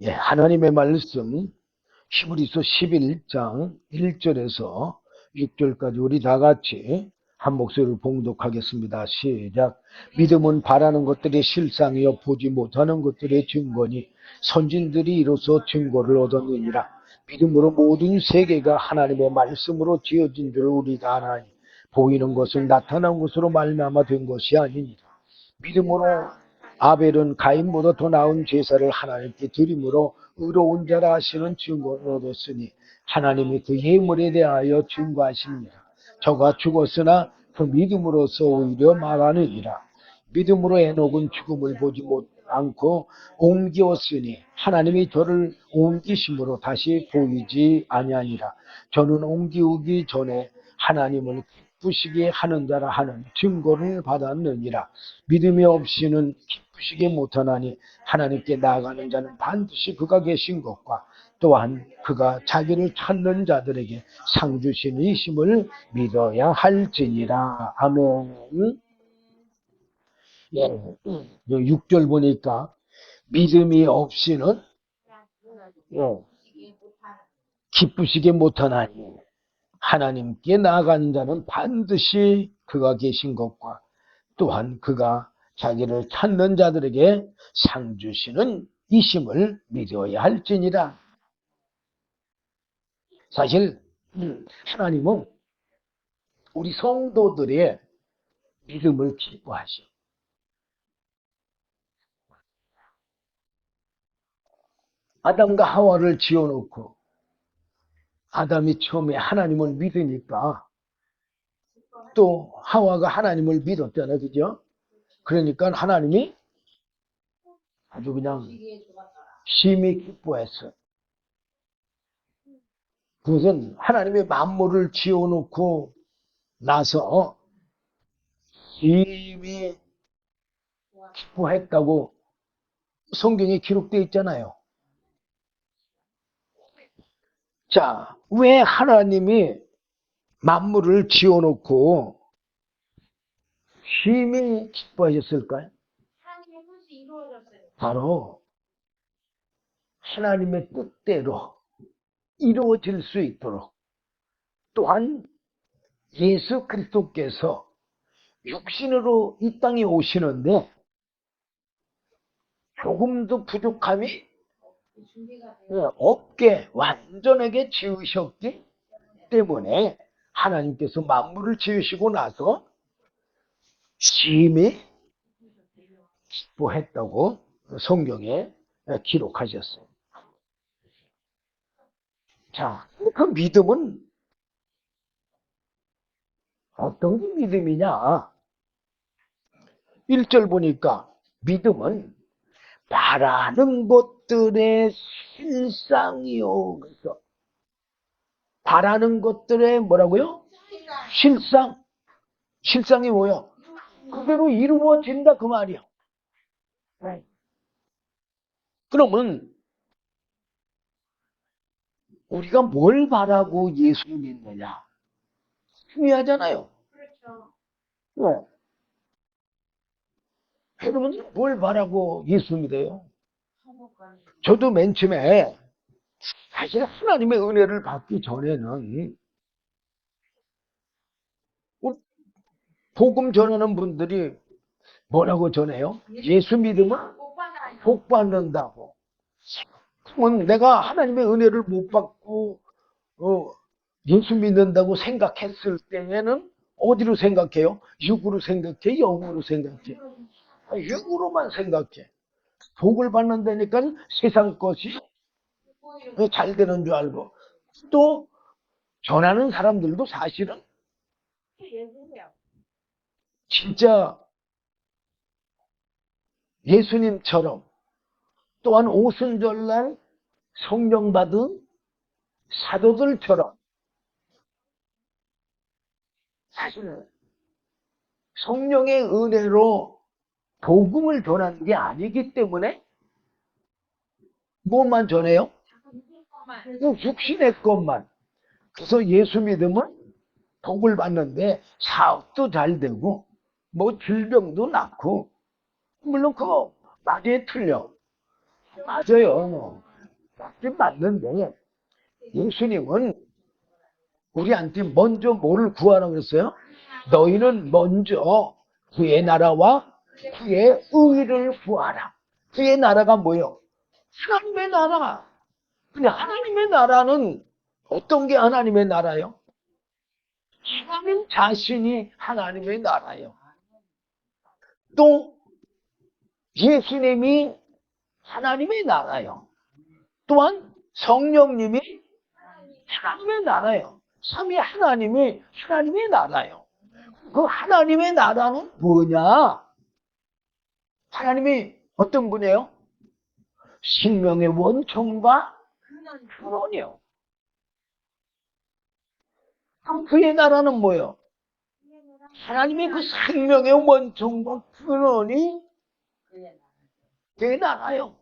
하나님의 말씀 히브리서 11장 1절에서 6절까지 우리 다 같이 한 목소리로 봉독하겠습니다. 시작. 믿음은 바라는 것들의 실상이요 보지 못하는 것들의 증거니 선진들이 이로써 증거를 얻었느니라. 믿음으로 모든 세계가 하나님의 말씀으로 지어진 줄 우리가 아나니 보이는 것은 나타난 것으로 말미암아 된 것이 아니니라. 믿음으로 아벨은 가인보다 더 나은 제사를 하나님께 드림으로 의로운 자라 하시는 증거를 얻었으니 하나님이 그 예물에 대하여 증거하십니다. 저가 죽었으나 그 믿음으로서 오히려 말하느니라. 믿음으로 에녹은 죽음을 보지 않고 옮기었으니 하나님이 저를 옮기심으로 다시 보이지 아니하니라. 저는 옮기우기 전에 하나님을 기쁘시게 하는 자라 하는 증거를 받았느니라. 믿음이 없이는 기쁘시게 못하나니 하나님께 나아가는 자는 반드시 그가 계신 것과 또한 그가 자기를 찾는 자들에게 상 주시는 이심을 믿어야 할지니라. 아멘. 6절 보니까 믿음이 없이는 기쁘시게 못하나니 하나님께 나아가는 자는 반드시 그가 계신 것과 또한 그가 자기를 찾는 자들에게 상 주시는 이심을 믿어야 할지니라. 사실 하나님은 우리 성도들의 믿음을 기뻐하셔. 아담과 하와를 지어놓고 아담이 처음에 하나님을 믿으니까 또 하와가 하나님을 믿었잖아요. 그죠? 그러니까 하나님이 아주 그냥 심히 기뻐했어요. 그것은 하나님의 만물을 지어놓고 나서 심히 기뻐했다고 성경에 기록되어 있잖아요. 자, 왜 하나님이 만물을 지어놓고 심히 기뻐하셨을까요? 바로 하나님의 뜻대로 이루어질 수 있도록, 또한 예수 그리스도께서 육신으로 이 땅에 오시는데 조금도 부족함이 없게 완전하게 지으셨기 때문에 하나님께서 만물을 지으시고 나서 심히 기뻐했다고 성경에 기록하셨어요. 자, 그 믿음은 어떤 게 믿음이냐? 1절 보니까 믿음은 바라는 것들의 실상이요. 그래서 바라는 것들의 뭐라고요? 실상. 실상이 뭐요? 그대로 이루어진다 그 말이요. 그러면 우리가 뭘 바라고 예수 믿느냐? 중요하잖아요. 그렇죠. 네. 여러분 뭘 바라고 예수 믿어요? 저도 맨 처음에 사실 하나님의 은혜를 받기 전에는 복음 전하는 분들이 뭐라고 전해요? 예수 믿으면 복 받는다고. 그러면 내가 하나님의 은혜를 못 받고 예수 믿는다고 생각했을 때에는 어디로 생각해요? 육으로 생각해? 영으로 생각해? 육으로만 생각해. 복을 받는다니까 세상 것이 잘 되는 줄 알고. 또 전하는 사람들도 사실은 진짜 예수님처럼 또한 오순절날 성령 받은 사도들처럼 사실은 성령의 은혜로 복음을 전하는 게 아니기 때문에 뭐만 전해요? 육신의 것만. 그래서 예수 믿으면 복을 받는데 사업도 잘 되고 뭐 질병도 낫고 물론 그거 맞아요 틀려? 맞아요. 맞는데 예수님은 우리한테 먼저 뭐를 구하라고 그랬어요? 너희는 먼저 그의 나라와 그의 의를 구하라. 그의 나라가 뭐예요? 하나님의 나라. 근데 하나님의 나라는 어떤 게 하나님의 나라예요? 하나님 자신이 하나님의 나라예요. 또 예수님이 하나님의 나라예요. 또한 성령님이 하나님의 나라예요. 삼위 하나님이 하나님의 나라예요. 그 하나님의 나라는 뭐냐? 하나님이 어떤 분이에요? 생명의 원천과 근원이요. 그럼 그의 나라는 뭐예요? 하나님의 그 생명의 원천과 근원이 그의 나라요.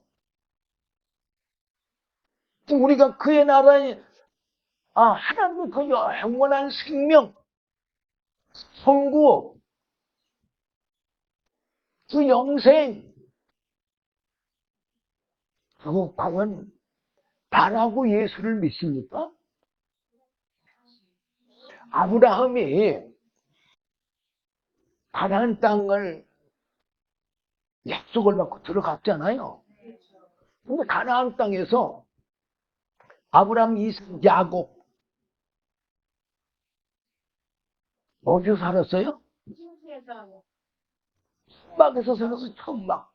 우리가 그의 나라에 하나님의 그 영원한 생명, 성구, 그 영생, 그거 과연 바라고 예수를 믿습니까? 아브라함이 가나안 땅을 약속을 받고 들어갔잖아요. 근데 가나안 땅에서 아브라함, 이삭, 야곱 어디서 살았어요? 천막에서 살았어요. 천막.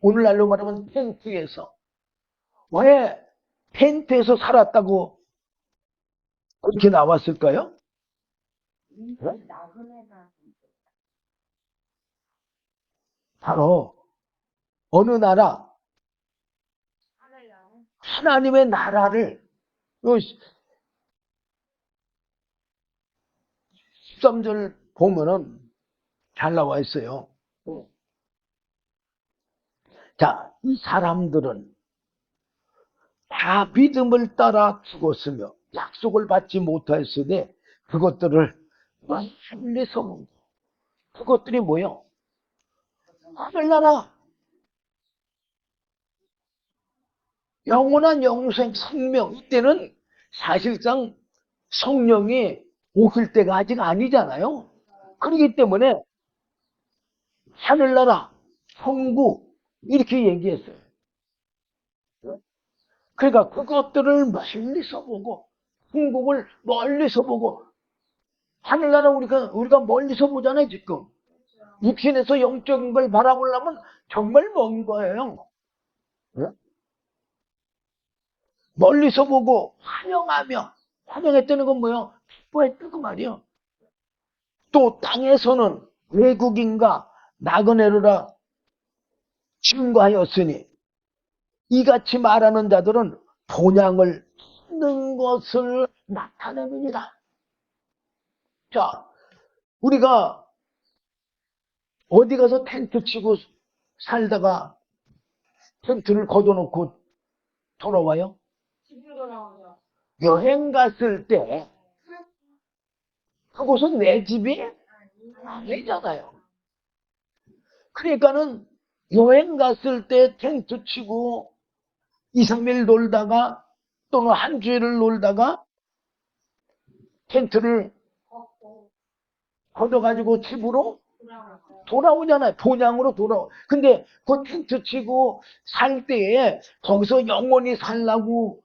오늘날로 말하면 텐트에서. 왜 텐트에서 살았다고 그렇게 나왔을까요? 바로 어느 나라? 하나님의 나라를 13절 보면은 잘 나와 있어요. 자, 이 사람들은 다 믿음을 따라 죽었으며 약속을 받지 못하였으니 그것들을 멀리서 보고 그것들이 뭐요? 하늘나라 영원한 영생 생명. 이때는 사실상 성령이 오실 때가 아직 아니잖아요. 그렇기 때문에 하늘나라 천국 이렇게 얘기했어요. 그러니까 그것들을 멀리서 보고 천국을 멀리서 보고 하늘나라 우리가 멀리서 보잖아요. 지금 육신에서 영적인 걸 바라보려면 정말 먼 거예요. 멀리서 보고 환영하며, 환영했다는 건 뭐예요? 기뻐했다고 말이요. 또 땅에서는 외국인과 나그네로라 증거하였으니 이같이 말하는 자들은 본향을 찾는 것을 나타냅니다. 자, 우리가 어디 가서 텐트 치고 살다가 텐트를 걷어놓고 돌아와요? 여행 갔을 때 그곳은 내 집이 아니잖아요. 그러니까는 여행 갔을 때 텐트 치고 2, 3일 놀다가 또는 한 주일을 놀다가 텐트를 걷어가지고 집으로 돌아오잖아요. 본향으로 돌아오. 근데 그 텐트 치고 살 때에 거기서 영원히 살라고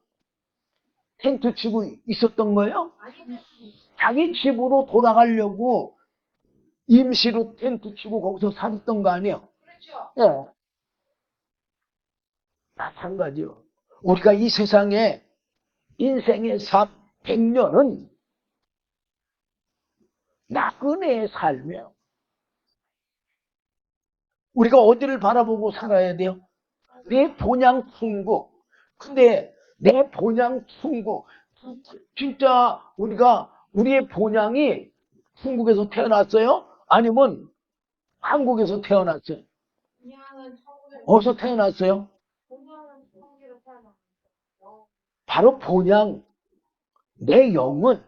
텐트 치고 있었던 거예요? 자기 집으로 돌아가려고 임시로 텐트 치고 거기서 살았던 거 아니에요? 예. 마찬가지요. 우리가 이 세상에 인생의 삶 100년은 나그네의 삶이에요. 우리가 어디를 바라보고 살아야 돼요? 내 본향 천국. 근데 내 본향 천국, 진짜 우리의 본향이 중국에서 태어났어요? 아니면 한국에서 태어났어요? 어디서 태어났어요? 바로 본향. 내 영은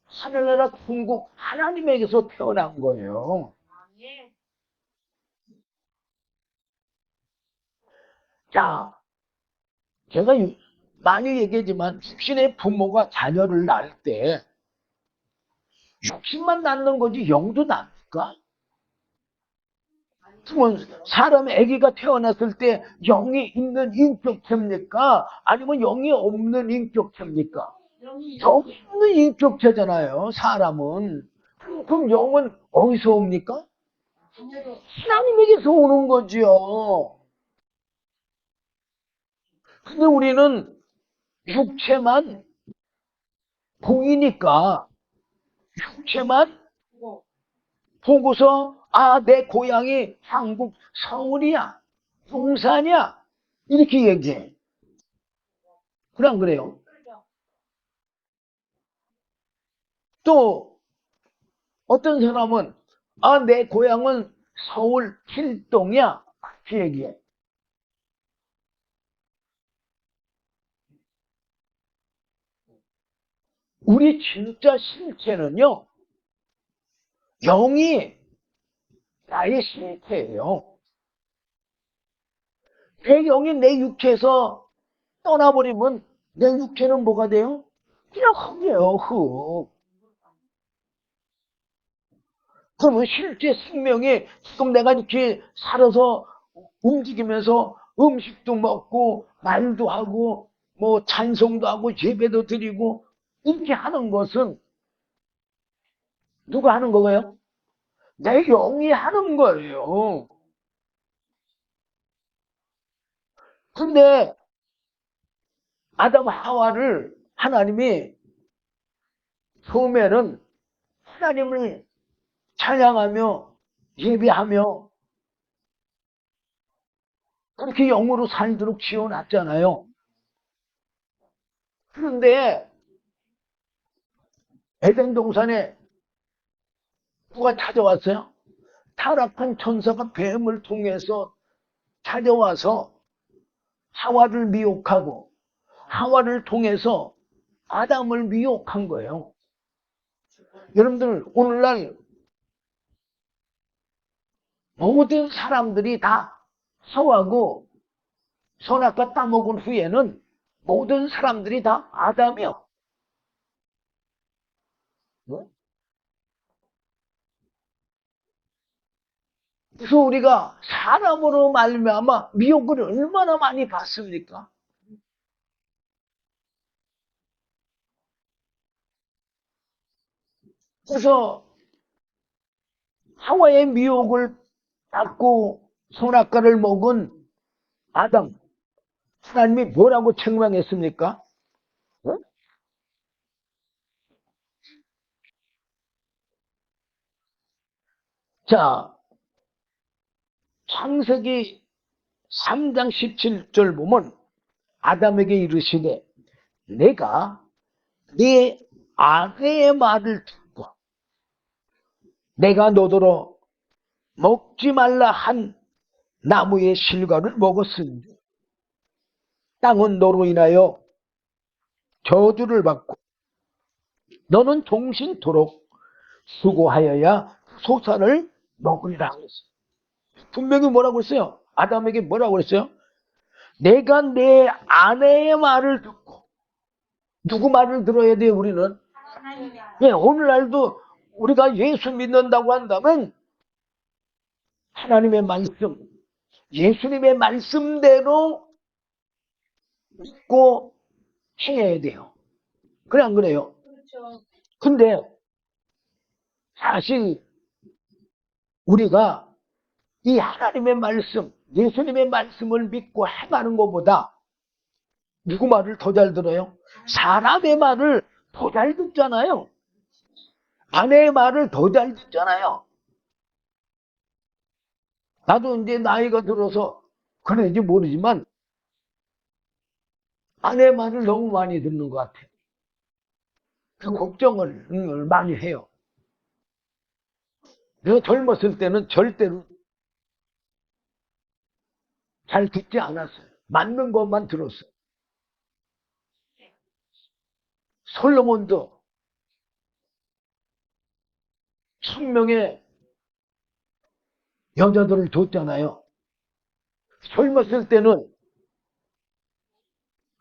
하늘나라 천국 하나님에게서 태어난 거예요. 자, 제가 많이 얘기하지만 육신의 부모가 자녀를 낳을 때 육신만 낳는 거지 영도 낳을까? 그러면 사람 아기가 태어났을 때 영이 있는 인격체입니까? 아니면 영이 없는 인격체입니까? 영이 없는 인격체잖아요, 사람은. 그럼 영은 어디서 옵니까? 하나님에게서 오는 거지요. 근데 우리는 육체만 보이니까 육체만 보고서 내 고향이 한국 서울이야, 용산이야 이렇게 얘기해. 그래 안 그래요? 또 어떤 사람은 내 고향은 서울 필동이야 그렇게 얘기해. 우리 진짜 실체는요, 영이 나의 실체예요. 내 영이 내 육체에서 떠나버리면 내 육체는 뭐가 돼요? 그냥 흙이에요, 흙. 그러면 실제 생명이 지금 내가 이렇게 살아서 움직이면서 음식도 먹고 말도 하고 뭐 찬송도 하고 예배도 드리고 이렇게 하는 것은 누가 하는 거예요? 내 영이 하는 거예요. 근데 아담 하와를 하나님이 처음에는 하나님을 찬양하며 예배하며 그렇게 영으로 살도록 지어놨잖아요. 그런데 에덴 동산에 누가 찾아왔어요? 타락한 천사가 뱀을 통해서 찾아와서 하와를 미혹하고 하와를 통해서 아담을 미혹한 거예요. 여러분들 오늘날 모든 사람들이 다 하와고 선악과 따먹은 후에는 모든 사람들이 다 아담이요. 그래서 우리가 사람으로 말미암아 미혹을 얼마나 많이 받습니까? 그래서 하와의 미혹을 받고 선악과를 먹은 아담, 하나님이 뭐라고 책망했습니까? 어? 자, 창세기 3장 17절 보면 아담에게 이르시되 내가 네 아내의 말을 듣고 내가 너더러 먹지 말라 한 나무의 실과를 먹었으니 땅은 너로 인하여 저주를 받고 너는 종신토록 수고하여야 소산을 먹으리라 그랬어요. 분명히 뭐라고 했어요? 아담에게 뭐라고 그랬어요? 내가 내 아내의 말을 듣고 누구 말을 들어야 돼요 우리는? 예, 오늘날도 우리가 예수 믿는다고 한다면 하나님의 말씀, 예수님의 말씀대로 믿고 행해야 돼요. 그래 안 그래요? 근데 사실 우리가 이 하나님의 말씀, 예수님의 말씀을 믿고 행하는 것보다 누구 말을 더 잘 들어요? 사람의 말을 더 잘 듣잖아요. 아내의 말을 더 잘 듣잖아요. 나도 이제 나이가 들어서 그런지 모르지만 아내 말을 너무 많이 듣는 것 같아요. 그 걱정을 많이 해요. 내가 젊었을 때는 절대로 잘 듣지 않았어요. 맞는 것만 들었어요. 솔로몬도 1000명의 여자들을 뒀잖아요. 젊었을 때는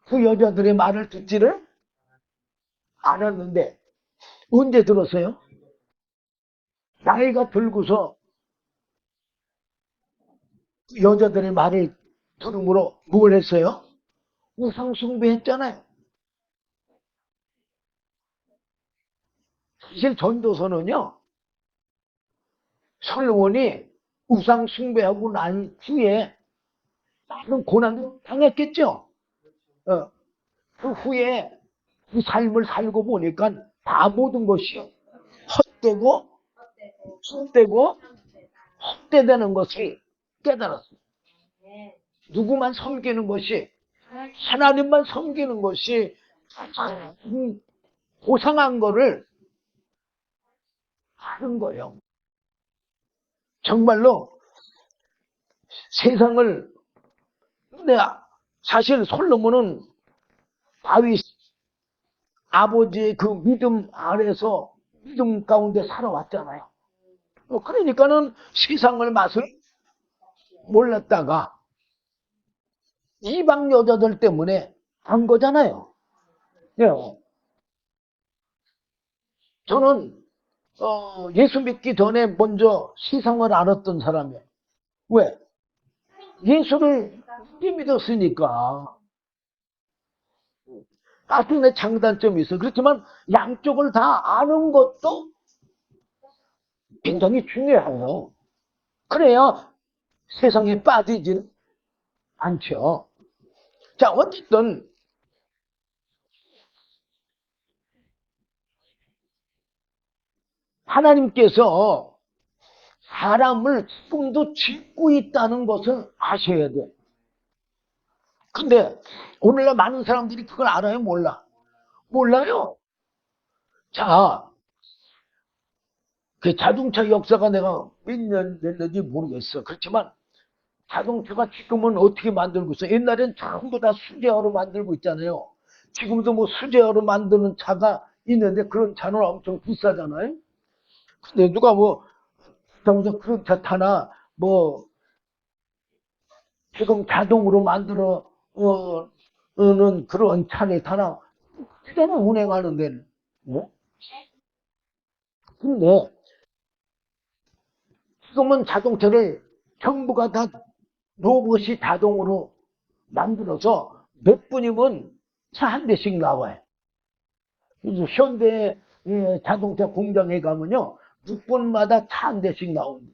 그 여자들의 말을 듣지를 않았는데 언제 들었어요? 나이가 들고서 그 여자들의 말을 들음으로 뭘 했어요? 우상 숭배했잖아요. 사실 전도서는요, 솔로몬이 우상 숭배하고 난 후에 많은 고난을 당했겠죠. 그 후에 그 삶을 살고 보니까 다 모든 것이 헛되고 헛되고 헛되다는 것을 깨달았어요. 누구만 섬기는 것이, 하나님만 섬기는 것이 고상한 거를 아는 거예요. 정말로 세상을, 내가 사실 솔로몬은 다윗 아버지의 그 믿음 아래서 믿음 가운데 살아왔잖아요. 그러니까는 세상을 맛을 몰랐다가 이방 여자들 때문에 안 거잖아요. 네. 저는 예수 믿기 전에 먼저 세상을 알았던 사람이에요. 왜? 예수를 믿었으니까. 나중에 장단점이 있어. 그렇지만 양쪽을 다 아는 것도 굉장히 중요해요. 그래야 세상에 빠지진 않죠. 자, 어쨌든 하나님께서 사람을 지금도 짓고 있다는 것을 아셔야 돼. 근데 오늘날 많은 사람들이 그걸 알아요? 몰라? 몰라요. 자, 그 자동차 역사가 내가 몇 년 됐는지 모르겠어. 그렇지만 자동차가 지금은 어떻게 만들고 있어? 옛날엔 전부 다 수제화로 만들고 있잖아요. 지금도 뭐 수제화로 만드는 차가 있는데 그런 차는 엄청 비싸잖아요. 근데 누가 뭐 자동차 그런 차 타나 뭐 지금 자동으로 만들어 는 그런 차를 타나 그대로 운행하는 데는 뭐? 근데 지금은 자동차를 정부가 다 로봇이 자동으로 만들어서 몇 분이면 차 한 대씩 나와요. 그래서 현대 자동차 공장에 가면요, 6분마다 차 한 대씩 나옵니다.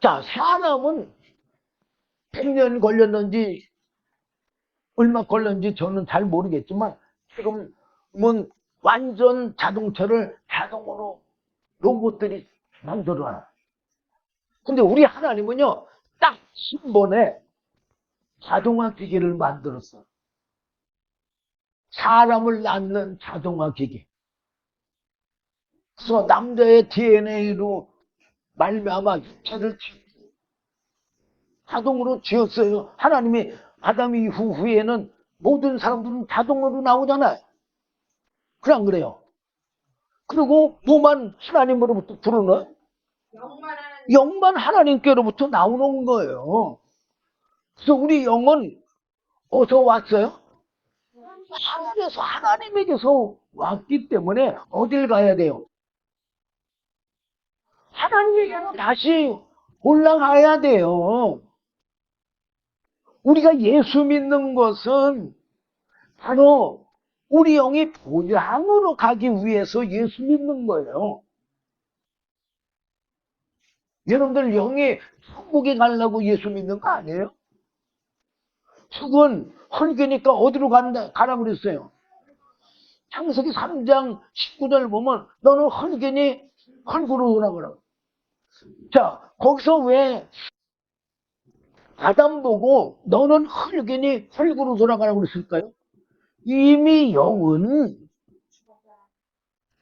자, 사람은 100년 걸렸는지 얼마 걸렸는지 저는 잘 모르겠지만 지금은 완전 자동차를 자동으로 로봇들이 만들어놔요. 근데 우리 하나님은요, 딱 10번에 자동화 기계를 만들었어. 사람을 낳는 자동화 기계. 그래서 남자의 DNA로 말미암아 육체를 자동으로 지었어요. 하나님이 아담 이후에는 모든 사람들은 자동으로 나오잖아요. 그래 안 그래요? 그리고 뭐만 하나님으로부터 부르는 영만 하나님께로부터 나오는 거예요. 그래서 우리 영은 어디서 왔어요? 하늘에서 하나님에게서 왔기 때문에 어딜 가야 돼요? 하나님에게로 다시 올라가야 돼요. 우리가 예수 믿는 것은 바로 우리 영이 본향으로 가기 위해서 예수 믿는 거예요. 여러분들 영이 천국에 가려고 예수 믿는 거 아니에요? 죽은 헐게니까 어디로 가라 그랬어요? 창세기 3장 19절 보면 너는 헐게니 헐구로 오라고. 자, 거기서 왜 아담 보고 너는 헐게니 헐구로 돌아가라고 그랬을까요? 이미 영은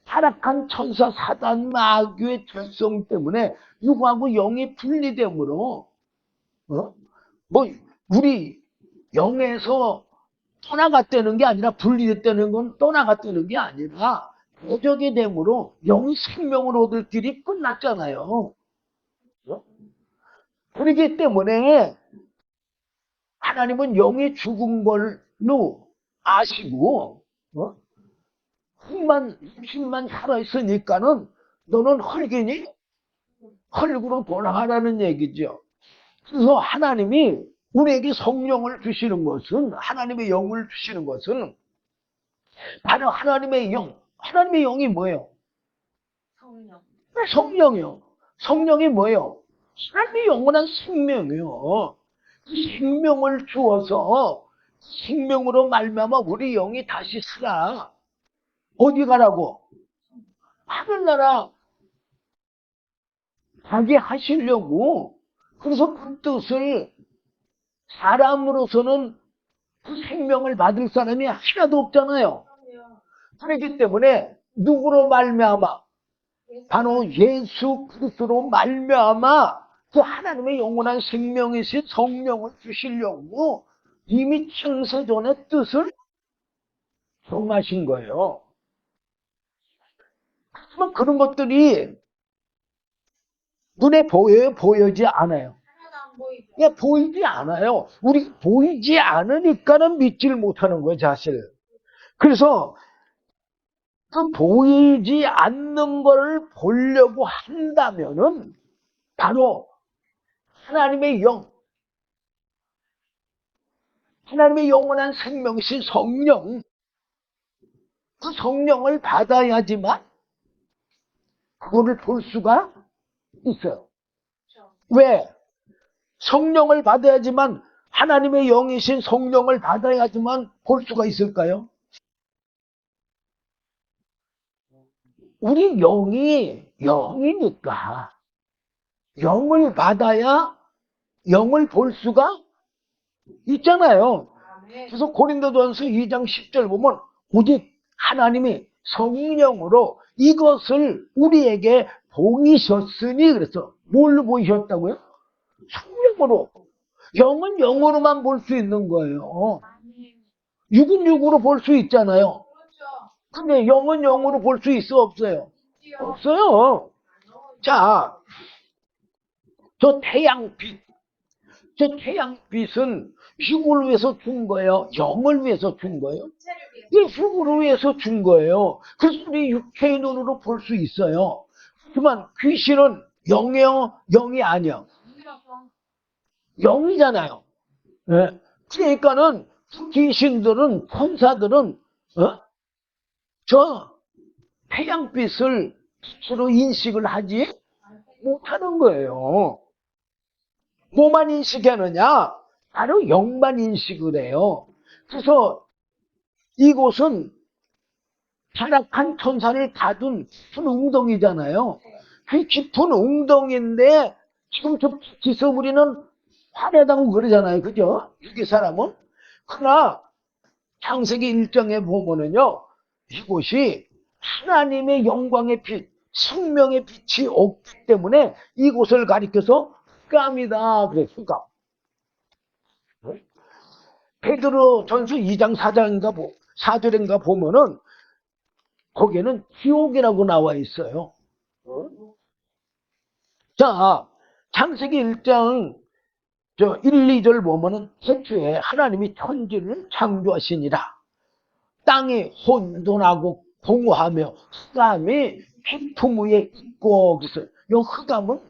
타락한 천사 사단 마귀의 특성 때문에 육하고 영이 분리되므로 뭐 우리 영에서 떠나갔다는 게 아니라 분리됐다는 건 떠나갔다는 게 아니라 도적이 됨으로 영 생명을 얻을 길이 끝났잖아요. 그렇기 때문에 하나님은 영이 죽은 걸로 아시고 육신만 살아있으니까는 너는 흙이니 흙으로 돌아가라는 얘기죠. 그래서 하나님이 우리에게 성령을 주시는 것은, 하나님의 영을 주시는 것은 바로 하나님의 영. 하나님의 영이 뭐예요? 성령. 성령이요. 성령이 뭐예요? 하나님의 영원한 생명이요. 그 생명을 주어서 생명으로 말미암아 우리 영이 다시 살아. 어디 가라고? 하늘나라 가게 하시려고. 그래서 그 뜻을 사람으로서는 그 생명을 받을 사람이 하나도 없잖아요. 그렇기 때문에 누구로 말미암아? 바로 예수 그리스도로 말미암아 그 하나님의 영원한 생명이신 성령을 주시려고 이미 창세전의 뜻을 정하신 거예요. 하지만 그런 것들이 눈에 보여요? 보이지 않아요? 하나도 안 보이죠. 예, 보이지 않아요. 우리 보이지 않으니까는 믿지를 못하는 거예요, 사실. 그래서 그 보이지 않는 걸 보려고 한다면은 바로 하나님의 영, 하나님의 영원한 생명이신 성령, 그 성령을 받아야지만 그거를 볼 수가 있어요. 그렇죠. 왜? 성령을 받아야지만, 하나님의 영이신 성령을 받아야지만 볼 수가 있을까요? 우리 영이 영이니까 영을 받아야 영을 볼 수가 있잖아요. 아멘. 그래서 고린도전서 2장 10절 보면 오직 하나님이 성령으로 이것을 우리에게 보이셨으니, 그래서 뭘로 보이셨다고요? 성령으로. 영은 영으로만 볼 수 있는 거예요. 아멘. 육은 육으로 볼 수 있잖아요. 그렇죠. 근데 영은 영으로 볼 수 있어, 없어요? 있지요. 없어요. 자, 저 태양빛. 저 태양빛은 육을 위해서 준 거예요? 영을 위해서 준 거예요? 육체를 위해서. 이 육을 위해서 준 거예요. 그래서 우리 육체의 눈으로 볼 수 있어요. 하지만 귀신은 영이요? 영이 아니야. 이라서. 영이잖아요. 예. 그러니까는 귀신들은, 천사들은 저 태양빛을 빛으로 인식을 하지 못하는 거예요. 뭐만 인식하느냐? 바로 영만 인식을 해요. 그래서 이곳은 타락한 천사를 가둔 깊은 웅덩이잖아요. 그 깊은 웅덩이인데 지금 저 기서 우리는 화내다고 그러잖아요. 그죠? 유기 사람은. 그러나 창세기 1장에 보면은요, 이곳이 하나님의 영광의 빛, 생명의 빛이 없기 때문에 이곳을 가리켜서 흑암이다. 그래, 흑암. 베드로 전서 2장 4절인가 보면은 거기에는 지옥이라고 나와 있어요. 자, 창세기 1장 1, 2절 보면은 태초에 하나님이 천지를 창조하시니라. 땅이 혼돈하고 공허하며 흑암이 깊음 위에 있고, 그래서 이 흑암은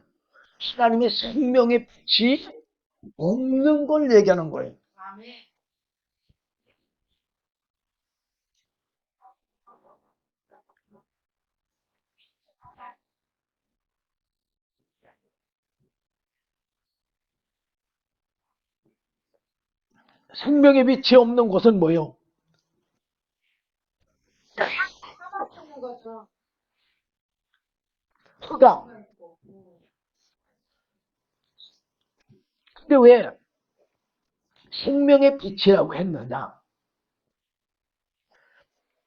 하나님의 생명의 빛이 없는 걸 얘기하는 거예요. 아멘. 생명의 빛이 없는 곳은 뭐예요? 사막하는 거죠. 흑암. 근데 왜 생명의 빛이라고 했느냐?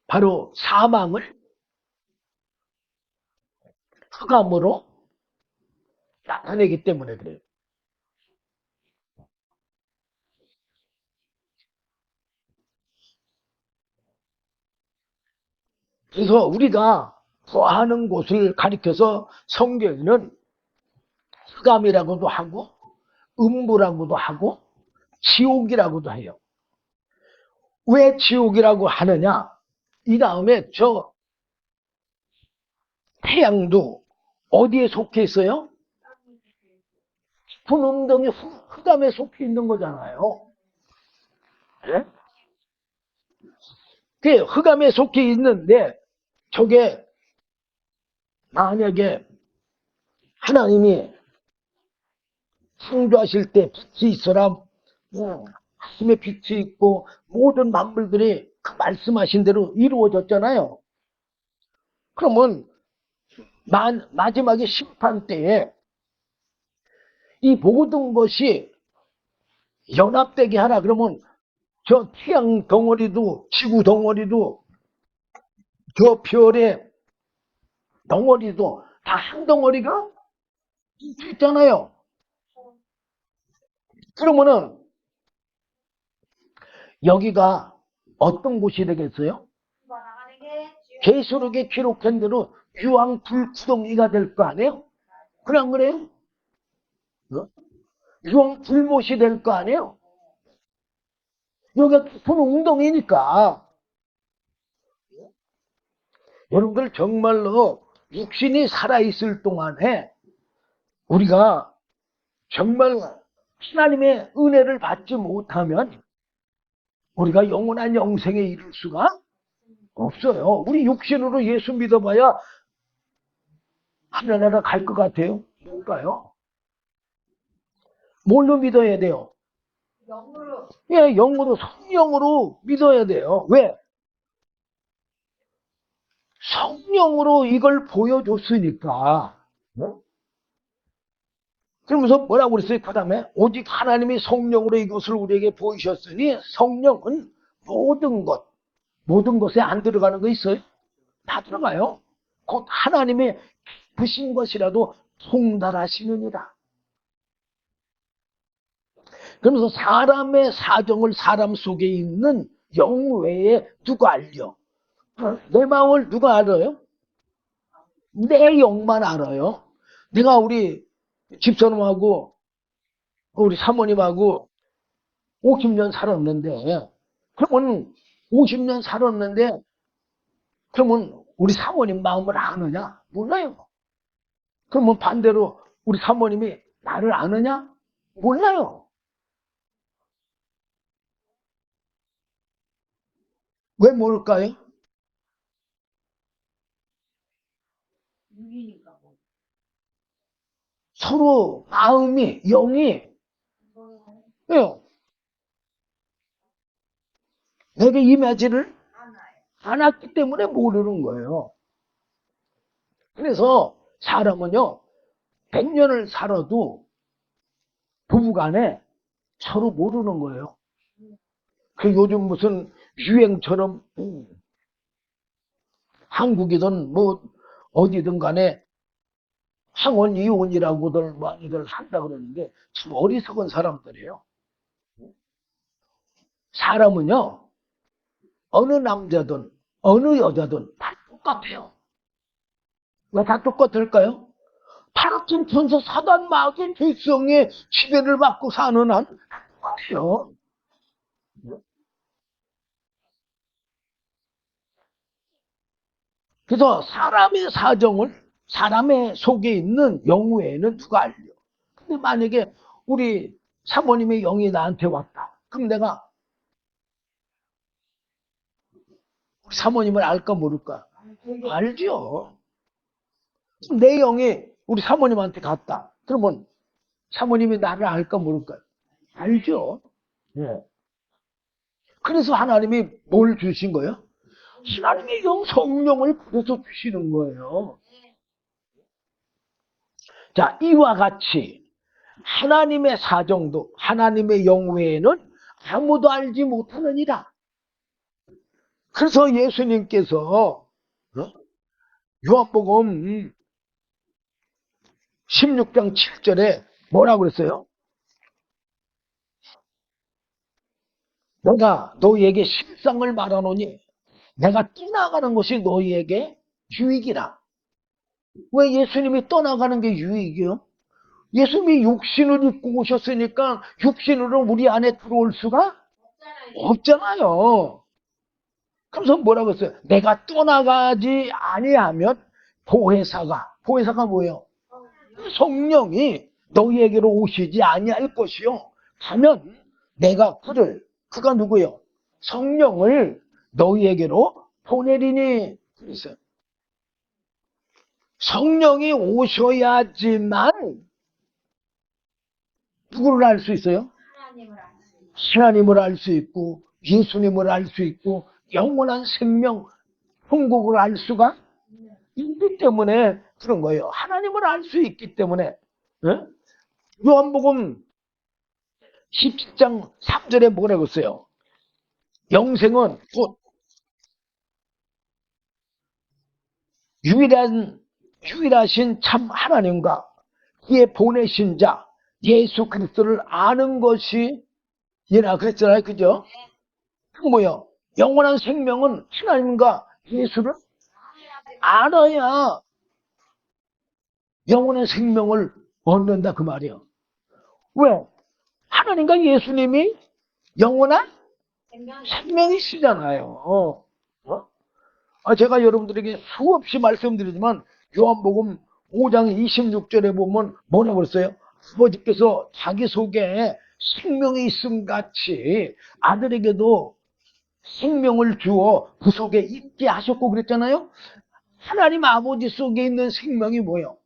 바로 사망을 흑암으로 나타내기 때문에 그래요. 그래서 우리가 거하는 곳을 가리켜서 성경에는 흑암이라고도 하고 음부라고도 하고 지옥이라고도 해요. 왜 지옥이라고 하느냐? 이 다음에 저 태양도 어디에 속해 있어요? 깊은 웅덩이 흑암에 속해 있는 거잖아요. 네? 그 흑암에 속해 있는데 저게 만약에 하나님이 창조하실 때 빛이 있어라, 하늘에 빛이 있고 모든 만물들이 그 말씀하신 대로 이루어졌잖아요. 그러면 마지막에 심판 때에 이 모든 것이 연합되게 하라 그러면 저 태양 덩어리도 지구 덩어리도 저 별의 덩어리도 다 한 덩어리가 있잖아요. 그러면은 여기가 어떤 곳이 되겠어요? 계시록에 기록한 대로 유황 불구덩이가 될 거 아니에요? 그래 안 그래요? 유황 불못이 될 거 아니에요? 여기가 깊은 웅덩이니까 여러분들 정말로 육신이 살아있을 동안에 우리가 정말 하나님의 은혜를 받지 못하면 우리가 영원한 영생에 이를 수가 없어요. 우리 육신으로 예수 믿어봐야 하늘나라 갈 것 같아요? 못 가요. 뭘로 믿어야 돼요? 영으로. 예, 영으로, 성령으로 믿어야 돼요. 왜? 성령으로 이걸 보여줬으니까. 그러면서 뭐라고 그랬어요? 그 다음에 오직 하나님이 성령으로 이것을 우리에게 보이셨으니 성령은 모든 것에 안 들어가는 거 있어요? 다 들어가요. 곧 하나님의 깊으신 것이라도 통달하시느니라. 그러면서 사람의 사정을 사람 속에 있는 영 외에 누가 알려? 내 마음을 누가 알아요? 내 영만 알아요. 내가 우리 집사람하고 우리 사모님하고 50년 살았는데 그러면 50년 살았는데 그러면 우리 사모님 마음을 아느냐? 몰라요. 그러면 반대로 우리 사모님이 나를 아느냐? 몰라요. 왜 모를까요? 육이니까 뭐. 서로 마음이 영이 왜요? 내게 임하지를 않았기 때문에 모르는 거예요. 그래서 사람은요 100년을 살아도 부부간에 서로 모르는 거예요. 그 요즘 무슨 유행처럼 한국이든 뭐 어디든 간에 항원 이혼이라고들 많이들 한다 그러는데 참 어리석은 사람들이에요. 사람은요 어느 남자든 어느 여자든 다 똑같아요. 왜 다 똑같을까요? 타락한 천사 사단 마귀 죄성의 지배를 받고 사는 한 똑같아요. 그래서 사람의 사정을 사람의 속에 있는 영 외에는 누가 알려? 근데 만약에 우리 사모님의 영이 나한테 왔다. 그럼 내가 우리 사모님을 알까 모를까? 알죠. 내 영이 우리 사모님한테 갔다. 그러면 사모님이 나를 알까 모를까? 알죠. 예. 그래서 하나님이 뭘 주신 거예요? 하나님의 영 성령을 그래서 주시는 거예요. 자, 이와 같이 하나님의 사정도 하나님의 영 외에는 아무도 알지 못하느니라. 그래서 예수님께서 요한복음 16장 7절에 뭐라고 그랬어요? 내가 너희에게 실상을 말하노니 내가 떠나가는 것이 너희에게 유익이라. 왜 예수님이 떠나가는 게 유익이요? 예수님이 육신을 입고 오셨으니까 육신으로 우리 안에 들어올 수가 없잖아요. 그래서 뭐라고 했어요? 내가 떠나가지 아니하면 보혜사가 뭐예요? 성령이 너희에게로 오시지 아니할 것이요. 가면 내가 그가 누구예요? 성령을 너희에게로 보내리니. 그랬어요. 성령이 오셔야지만 누구를 알 수 있어요? 하나님을 알 수 있고 예수님을 알 수 있고 영원한 생명 천국을 알 수가 있기 때문에 그런 거예요. 하나님을 알 수 있기 때문에. 예? 요한복음 17장 3절에 뭐라고 했어요? 영생은 곧 유일하신 참 하나님과 그의 보내신 자 예수 그리스도를 아는 것이 얘라 그랬잖아요. 그죠? 그 뭐예요? 영원한 생명은 하나님과 예수를 알아야 영원한 생명을 얻는다 그 말이에요. 왜? 하나님과 예수님이 영원한 생명이시잖아요. 제가 여러분들에게 수없이 말씀드리지만 요한복음 5장 26절에 보면 뭐라고 그랬어요? 아버지께서 자기 속에 생명이 있음 같이 아들에게도 생명을 주어 그 속에 있게 하셨고 그랬잖아요. 하나님 아버지 속에 있는 생명이 뭐예요?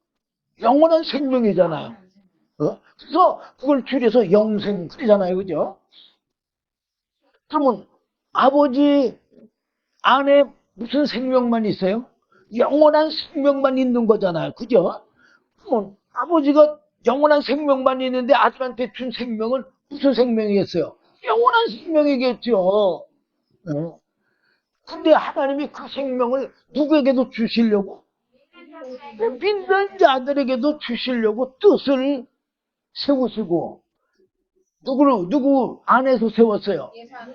영원한 생명이잖아요. 그래서 그걸 줄여서 영생 그러잖아요. 그죠? 그러면 아버지 안에 무슨 생명만 있어요? 영원한 생명만 있는 거잖아요. 그죠? 그러면 아버지가 영원한 생명만 있는데 아들한테 준 생명은 무슨 생명이겠어요? 영원한 생명이겠죠. 근데 하나님이 그 생명을 누구에게도 주시려고 믿는 자들에게도 주시려고 뜻을 세우시고 누구 안에서 세웠어요?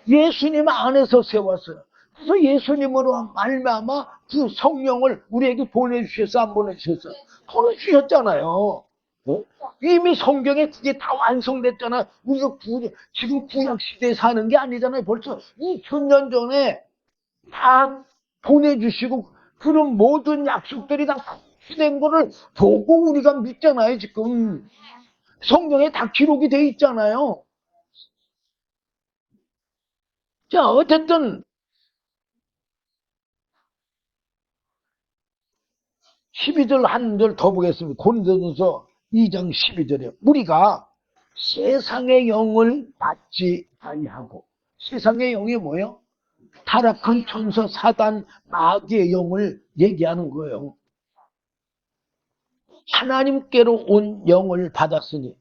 예수님 안에서 세웠어요. 그래서 예수님으로 말미암아 그 성령을 우리에게 보내주셨어 안 보내주셨어? 보내주셨잖아요. 이미 성경에 그게 다 완성됐잖아. 우리가 지금 구약 시대에 사는 게 아니잖아요. 벌써 2000년 전에 다 보내주시고 그런 모든 약속들이 다 성취된 거를 보고 우리가 믿잖아요. 지금 성경에 다 기록이 돼 있잖아요. 자, 어쨌든 12절 한 절 더 보겠습니다. 고린도전서 2장 12절에 우리가 세상의 영을 받지 아니하고 세상의 영이 뭐예요? 타락한 천사 사단 마귀의 영을 얘기하는 거예요. 하나님께로 온 영을 받았으니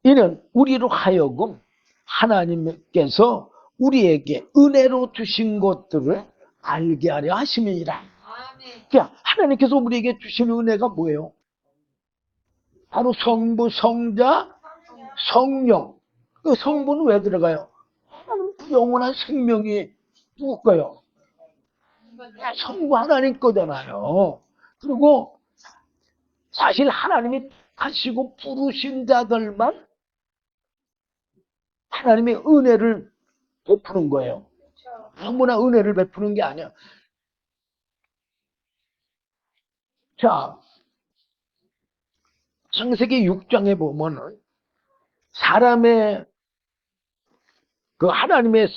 이는 우리로 하여금 하나님께서 우리에게 은혜로 주신 것들을 알게 하려 하심이니라. 그러니까 하나님께서 우리에게 주신 은혜가 뭐예요? 바로 성부, 성자, 성령. 그 성부는 왜 들어가요? 하나님 그 영원한 생명이 누굴까요? 성부 하나님 거잖아요. 그리고 사실 하나님이 하시고 부르신 자들만 하나님의 은혜를 베푸는 거예요. 아무나 은혜를 베푸는 게 아니야. 자, 창세기 6장에 보면은 사람의 하나님의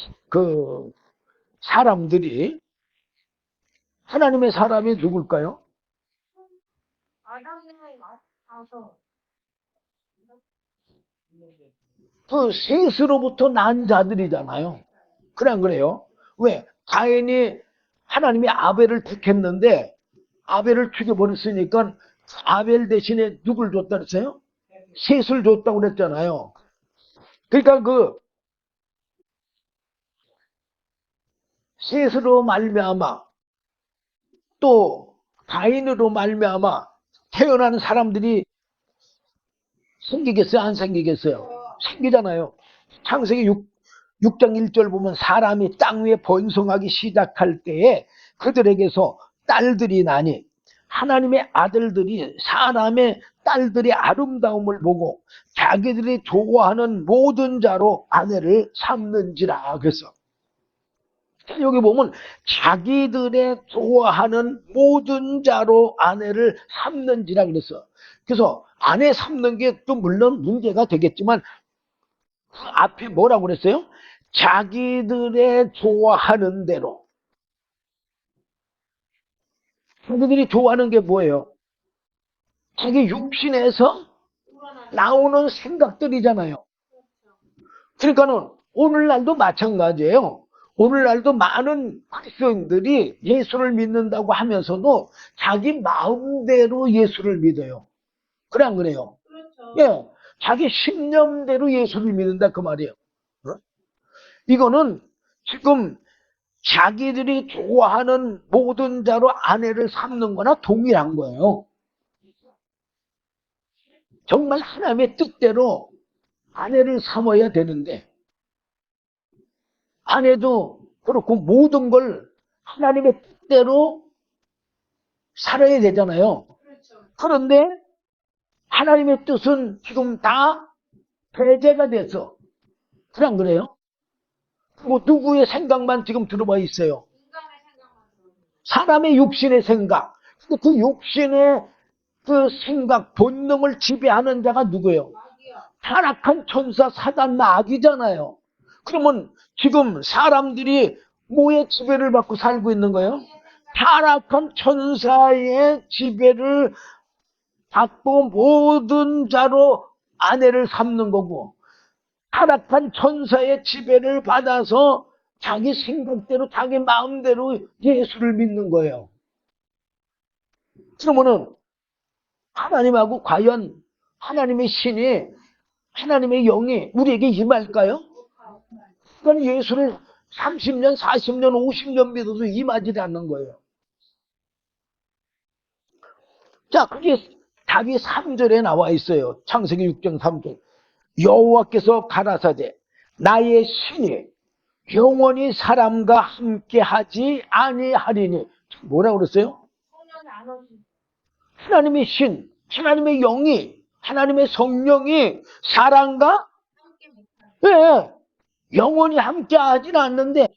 사람들이 하나님의 사람이 누굴까요? 그 셋으로부터 난 자들이잖아요. 그래 안 그래요? 왜? 가인이 하나님이 아벨을 택했는데 아벨을 죽여버렸으니까 아벨 대신에 누굴 줬다 그랬어요? 셋을 줬다고 그랬잖아요. 그러니까 그 셋으로 말미암아 또 가인으로 말미암아 태어나는 사람들이 생기겠어요? 안 생기겠어요? 생기잖아요. 창세기 6장 1절 보면 사람이 땅 위에 번성하기 시작할 때에 그들에게서 딸들이 나니 하나님의 아들들이 사람의 딸들의 아름다움을 보고 자기들이 좋아하는 모든 자로 아내를 삼는지라. 그래서 여기 보면 자기들의 좋아하는 모든 자로 아내를 삼는지라 그랬어. 그래서 아내 삼는 게 또 물론 문제가 되겠지만 그 앞에 뭐라고 그랬어요? 자기들의 좋아하는 대로. 자기들이 좋아하는 게 뭐예요? 자기 육신에서 나오는 생각들이잖아요. 그러니까는 오늘날도 마찬가지예요. 오늘날도 많은 그리스도인들이 예수를 믿는다고 하면서도 자기 마음대로 예수를 믿어요. 그래 안 그래요? 그렇죠. 예, 자기 신념대로 예수를 믿는다 그 말이에요. 어? 이거는 지금 자기들이 좋아하는 모든 자로 아내를 삼는 거나 동일한 거예요. 정말 하나님의 뜻대로 아내를 삼아야 되는데 아내도 그렇고 모든 걸 하나님의 뜻대로 살아야 되잖아요. 그렇죠. 그런데 하나님의 뜻은 지금 다 배제가 돼서 그래 안 그래요? 뭐 누구의 생각만 지금 들어와 있어요. 인간의 생각만 들어요. 사람의 육신의 생각. 근데 그 육신의 그 생각 본능을 지배하는 자가 누구예요? 마귀야. 타락한 천사 사단 마귀잖아요. 그러면 지금 사람들이 뭐의 지배를 받고 살고 있는 거예요? 타락한 천사의 지배를 받고 모든 자로 아내를 삼는 거고 타락한 천사의 지배를 받아서 자기 생각대로 자기 마음대로 예수를 믿는 거예요. 그러면은 하나님하고 과연 하나님의 신이 하나님의 영이 우리에게 임할까요? 그건 예수를 30년, 40년, 50년 믿어도 임하지 않는 거예요. 자, 그게 답이 3절에 나와 있어요. 창세기 6장 3절. 여호와께서 가라사대 나의 신이 영원히 사람과 함께하지 아니하리니. 뭐라고 그랬어요? 성령이 안 오신. 하나님의 신, 하나님의 영이, 하나님의 성령이 사람과 함께 못하는. 영원히 함께하지는 않는데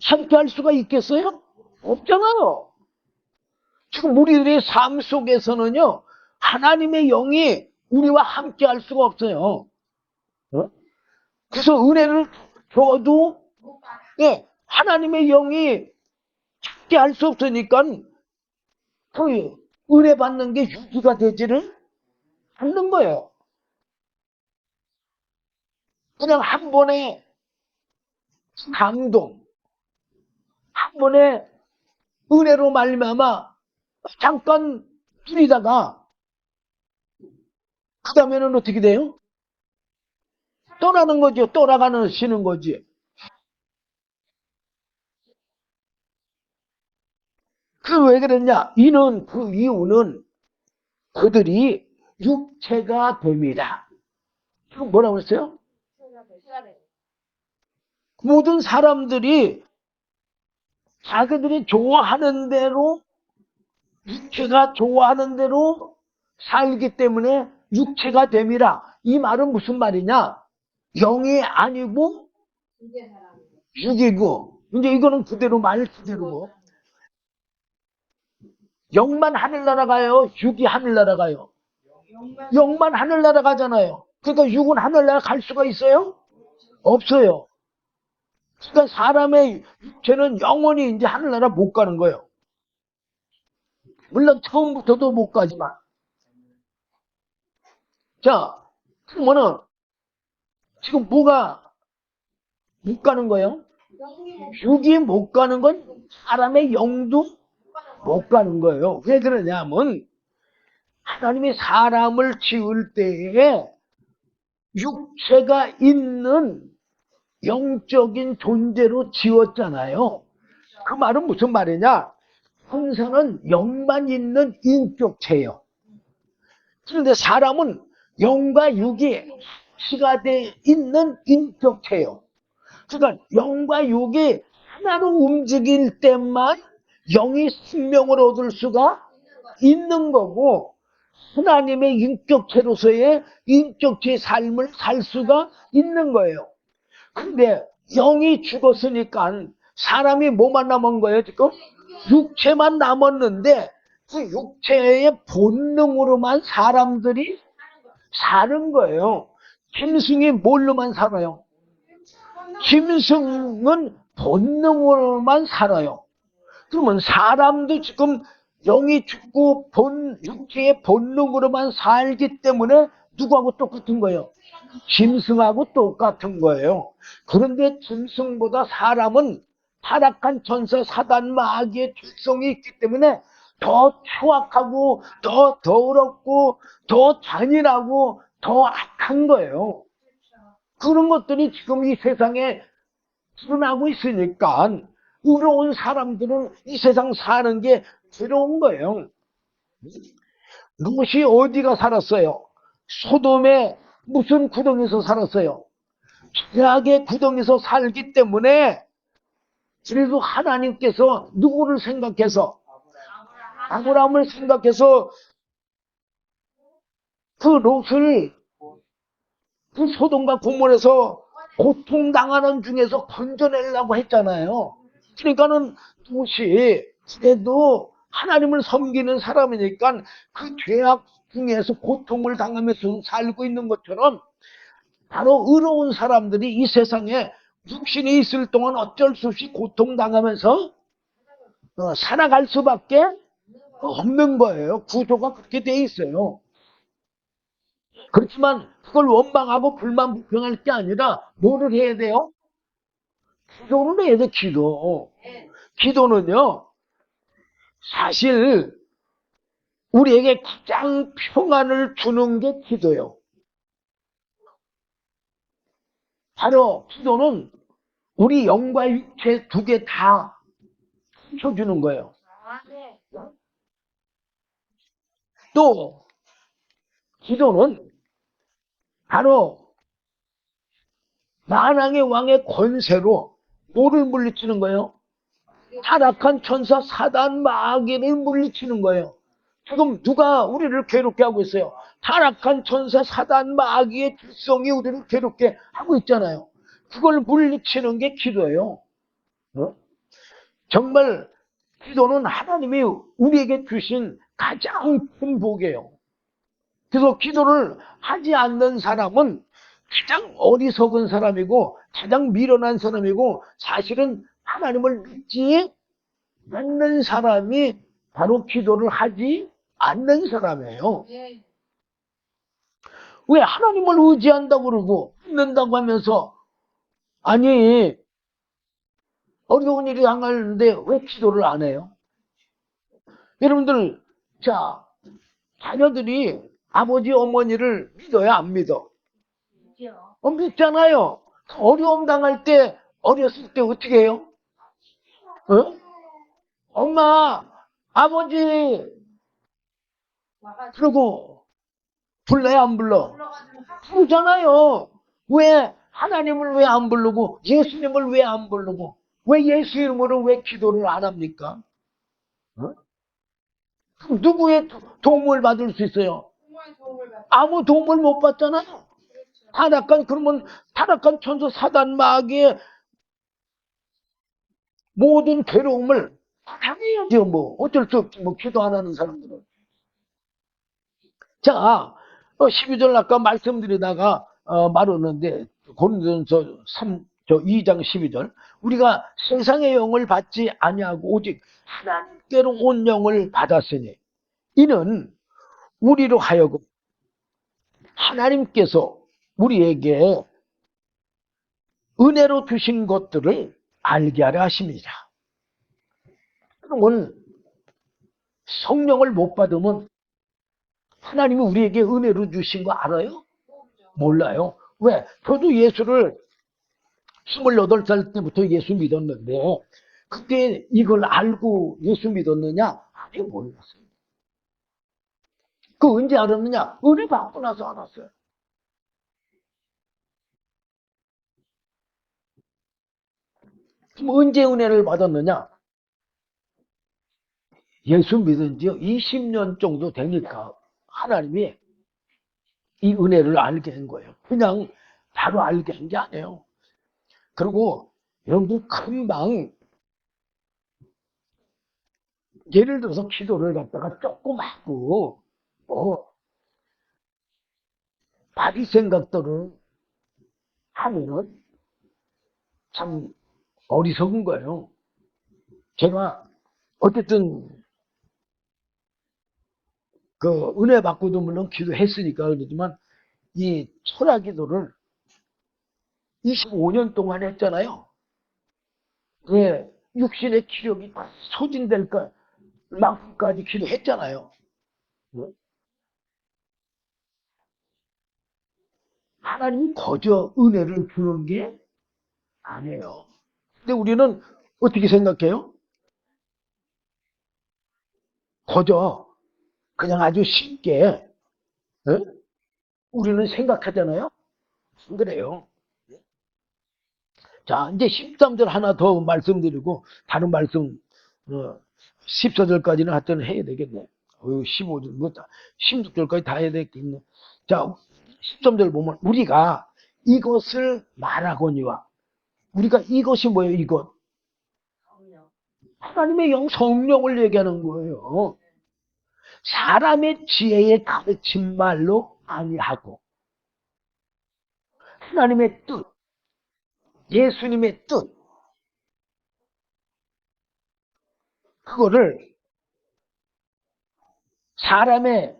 함께할 수가 있겠어요? 없잖아요. 지금 우리들의 삶 속에서는요, 하나님의 영이 우리와 함께할 수가 없어요. 어? 그래서 은혜를 줘도 못 받아. 하나님의 영이 함께할 수 없으니까 그 은혜 받는 게 유지가 되지를 않는 거예요. 그냥 한 번에 감동, 한 번에 은혜로 말미암아 잠깐 누리다가 그 다음에는 어떻게 돼요? 떠나는 거죠. 떠나가는 쉬는 거지. 그 왜 그랬냐? 그 이유는 그들이 육체가 됨이다. 지금 뭐라고 했어요? 시간에. 모든 사람들이 자기들이 좋아하는 대로 육체가 좋아하는 대로 살기 때문에 육체가 됨이라. 이 말은 무슨 말이냐? 영이 아니고 이제 사람이. 육이고 이제 이거는 그대로 말 그대로고 영만 하늘나라 가요? 육이 하늘나라 가요? 영만 하늘나라 가잖아요. 그러니까 육은 하늘나라 갈 수가 있어요? 없어요. 그러니까 사람의 육체는 영원히 이제 하늘나라 못 가는 거예요. 물론 처음부터도 못 가지만. 자, 그러면은 지금 뭐가 못 가는 거예요? 영이 못 육이 못 가는 건 사람의 영도 못 가는 거예요. 왜 그러냐면 하나님이 사람을 지을 때에 육체가 있는 영적인 존재로 지었잖아요. 그 말은 무슨 말이냐? 천사는 영만 있는 인격체예요. 그런데 사람은 영과 육이 합치가 돼 있는 인격체예요. 그러니까 영과 육이 하나로 움직일 때만 영이 생명을 얻을 수가 있는 거고, 하나님의 인격체로서의 인격체의 삶을 살 수가 있는 거예요. 근데 영이 죽었으니까 사람이 뭐만 남은 거예요, 지금? 육체만 남았는데, 그 육체의 본능으로만 사람들이 사는 거예요. 짐승이 뭘로만 살아요? 짐승은 본능으로만 살아요. 그러면 사람도 지금 영이 죽고 육체의 본능으로만 살기 때문에 누구하고 똑같은 거예요? 짐승하고 똑같은 거예요. 그런데 짐승보다 사람은 타락한 천사 사단 마귀의 특성이 있기 때문에 더 추악하고 더 더럽고 더 잔인하고 더 악한 거예요. 그런 것들이 지금 이 세상에 드러나고 있으니까 의로운 사람들은 이 세상 사는 게 괴로운 거예요. 롯이 어디가 살았어요? 소돔의 무슨 구덩이에서 살았어요? 죄악의 구덩이에서 살기 때문에, 그래도 하나님께서 누구를 생각해서, 아브라함을 생각해서 그 롯을 그 소돔과 고모에서 고통당하는 중에서 건져내려고 했잖아요. 그러니까는 롯이 그래도 하나님을 섬기는 사람이니까 그 죄악 중에서 고통을 당하면서 살고 있는 것처럼, 바로 의로운 사람들이 이 세상에 육신이 있을 동안 어쩔 수 없이 고통당하면서 살아갈 수밖에 없는 거예요. 구조가 그렇게 돼 있어요. 그렇지만 그걸 원망하고 불만 불평할 게 아니라 뭐를 해야 돼요? 기도를 해야 돼. 기도. 기도는요, 사실 우리에게 가장 평안을 주는 게 기도예요. 바로 기도는 우리 영과 육체 두 개 다 펴주는 거예요. 또 기도는 바로 만왕의 왕의 권세로 뭐를 물리치는 거예요? 타락한 천사 사단 마귀를 물리치는 거예요. 지금 누가 우리를 괴롭게 하고 있어요? 타락한 천사 사단 마귀의 특성이 우리를 괴롭게 하고 있잖아요. 그걸 물리치는 게 기도예요. 어? 정말 기도는 하나님이 우리에게 주신 가장 큰 복이에요. 그래서 기도를 하지 않는 사람은 가장 어리석은 사람이고 가장 미련한 사람이고, 사실은 하나님을 믿지 않는 사람이 바로 기도를 하지 않는 사람이에요. 왜 하나님을 의지한다고 그러고 믿는다고 하면서, 아니 어려운 일이 당하는데 왜 기도를 안 해요? 여러분들, 자, 자녀들이 아버지 어머니를 믿어야 안 믿어? 믿잖아요. 어려움 당할 때, 어렸을 때 어떻게 해요? 어? 엄마, 아버지, 그러고 불러야 안 불러? 부르잖아요. 왜 하나님을 왜 안 부르고 예수님을 왜 안 부르고 왜 예수 이름으로 왜 기도를 안 합니까? 어? 그럼 누구의 도움을 받을 수 있어요? 아무 도움을 못 받잖아요. 그러면 타락한 천사 사단 마귀의 모든 괴로움을 당해야죠. 뭐 어쩔 수 없지. 뭐 기도 안 하는 사람들은. 자, 12절 아까 말씀드리다가 말했는데, 고린도전서 2장 12절, 우리가 세상의 영을 받지 아니하고 오직 하나님께로 온 영을 받았으니 이는 우리로 하여금 하나님께서 우리에게 은혜로 주신 것들을 알게 하려 하십니다. 그러면 성령을 못 받으면 하나님이 우리에게 은혜로 주신 거 알아요? 몰라요. 왜? 저도 예수를 28살 때부터 예수 믿었는데, 그때 이걸 알고 예수 믿었느냐? 아니, 몰랐어요. 그 언제 알았느냐? 은혜 받고 나서 알았어요. 그럼 언제 은혜를 받았느냐? 예수 믿은 지 20년 정도 되니까 하나님이 이 은혜를 알게 한 거예요. 그냥 바로 알게 한 게 아니에요. 그리고 여러분들 금방 예를 들어서 기도를 갖다가 조금 하고 바리 생각들을 하면은 참 어리석은 거예요. 제가 어쨌든 그 은혜 받고도 물론 기도했으니까 그러지만 이 철야 기도를 25년 동안 했잖아요. 예, 육신의 기력이 소진될까 만큼까지 기도했잖아요. 하나님이 거저 은혜를 주는 게 아니에요. 근데 우리는 어떻게 생각해요? 거저 그냥 아주 쉽게 우리는 생각하잖아요. 안 그래요. 자, 이제 13절 하나 더 말씀드리고 다른 말씀 14절까지는 하여튼 해야 되겠네. 15절, 16절까지 다 해야 되겠네. 자, 13절 보면 우리가 이것을 말하거니와 우리가 이것이 뭐예요? 이것. 하나님의 영 성령을 얘기하는 거예요. 사람의 지혜에 가르친 말로 아니하고 하나님의 뜻, 예수님의 뜻 그거를 사람의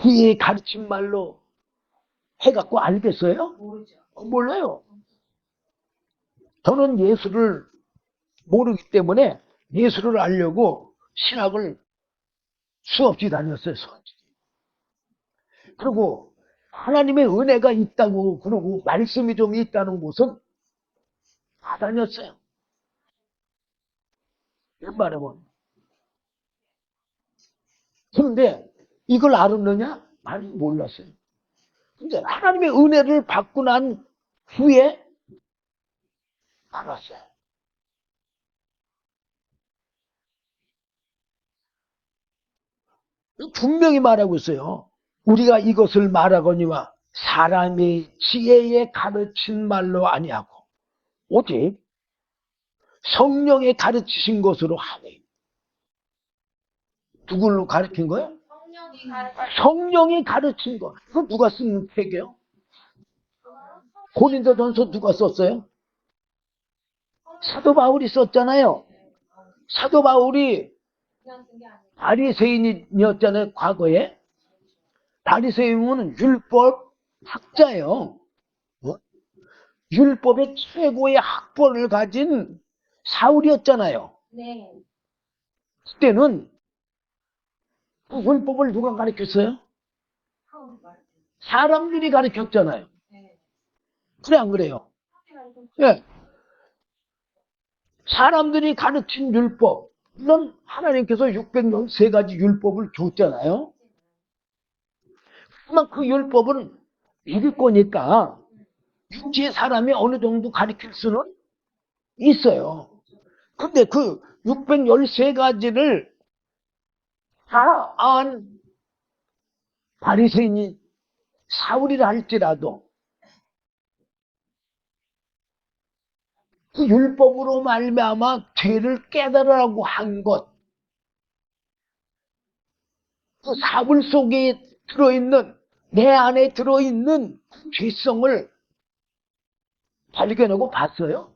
지혜에 가르친 말로 해갖고 알겠어요? 모르죠. 몰라요. 저는 예수를 모르기 때문에 예수를 알려고 신학을 수없이 다녔어요. 그리고 하나님의 은혜가 있다고 그러고 말씀이 좀 있다는 곳은 다 다녔어요. 말하면. 그런데 이걸 알았느냐? 아니 몰랐어요. 근데 하나님의 은혜를 받고 난 후에 알았어요. 분명히 말하고 있어요. 우리가 이것을 말하거니와 사람의 지혜에 가르친 말로 아니하고 오직 성령에 가르치신 것으로 하니. 누굴로 가르친 거예요? 성령이 가르친 거. 그거 누가 쓴 책이에요? 고린도전서 누가 썼어요? 사도 바울이 썼잖아요. 사도 바울이 바리새인이었잖아요. 과거에. 바리새인은 율법 학자예요. 율법의 최고의 학벌을 가진 사울이었잖아요. 네. 그때는 그 율법을 누가 가르쳤어요? 사람들이 가르쳤잖아요. 네. 그래 안 그래요? 예. 사람들이 가르친 율법, 물론 하나님께서 613가지 율법을 줬잖아요. 하지만 그 율법은 읽을 거니까 육지의 사람이 어느 정도 가르칠 수는 있어요. 근데 그 613가지를 다 안 바리새인이 사울이라 할지라도 그 율법으로 말미암아 죄를 깨달으라고 한 것, 그 사불 속에 들어있는 내 안에 들어있는 죄성을 발견하고 봤어요.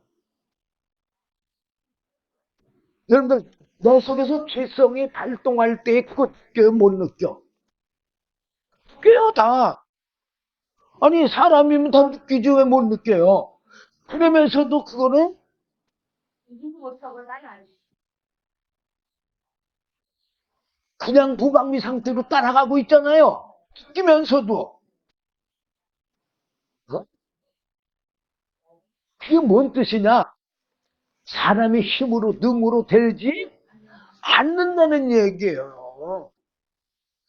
여러분들 내 속에서 죄성이 발동할 때 그거 느껴요? 못 느껴? 느껴요 다. 아니 사람이면 다 느끼지 왜 못 느껴요? 그러면서도 그거는 그냥 무방비 상태로 따라가고 있잖아요. 느끼면서도. 그게 뭔 뜻이냐? 사람의 힘으로 능으로 되지 않는다는 얘기예요.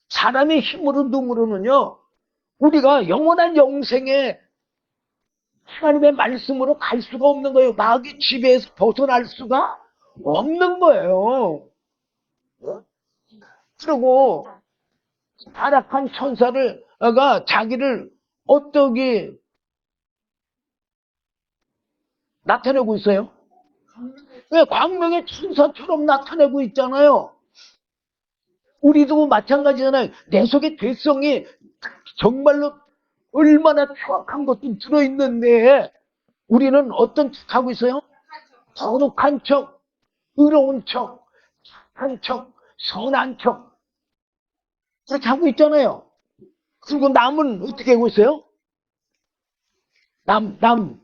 사람의 힘으로 능으로는요. 우리가 영원한 영생에 하나님의 말씀으로 갈 수가 없는 거예요. 마귀 지배에서 벗어날 수가 없는 거예요. 그리고 타락한 천사가 자기를 어떻게 나타내고 있어요? 왜 광명의 천사처럼 나타내고 있잖아요. 우리도 마찬가지잖아요. 내 속에 죄성이 정말로 얼마나 추악한 것도 들어있는데 우리는 어떤 척하고 있어요? 거룩한 척, 의로운 척, 착한 척, 선한 척 그렇게 하고 있잖아요. 그리고 남은 어떻게 하고 있어요? 남은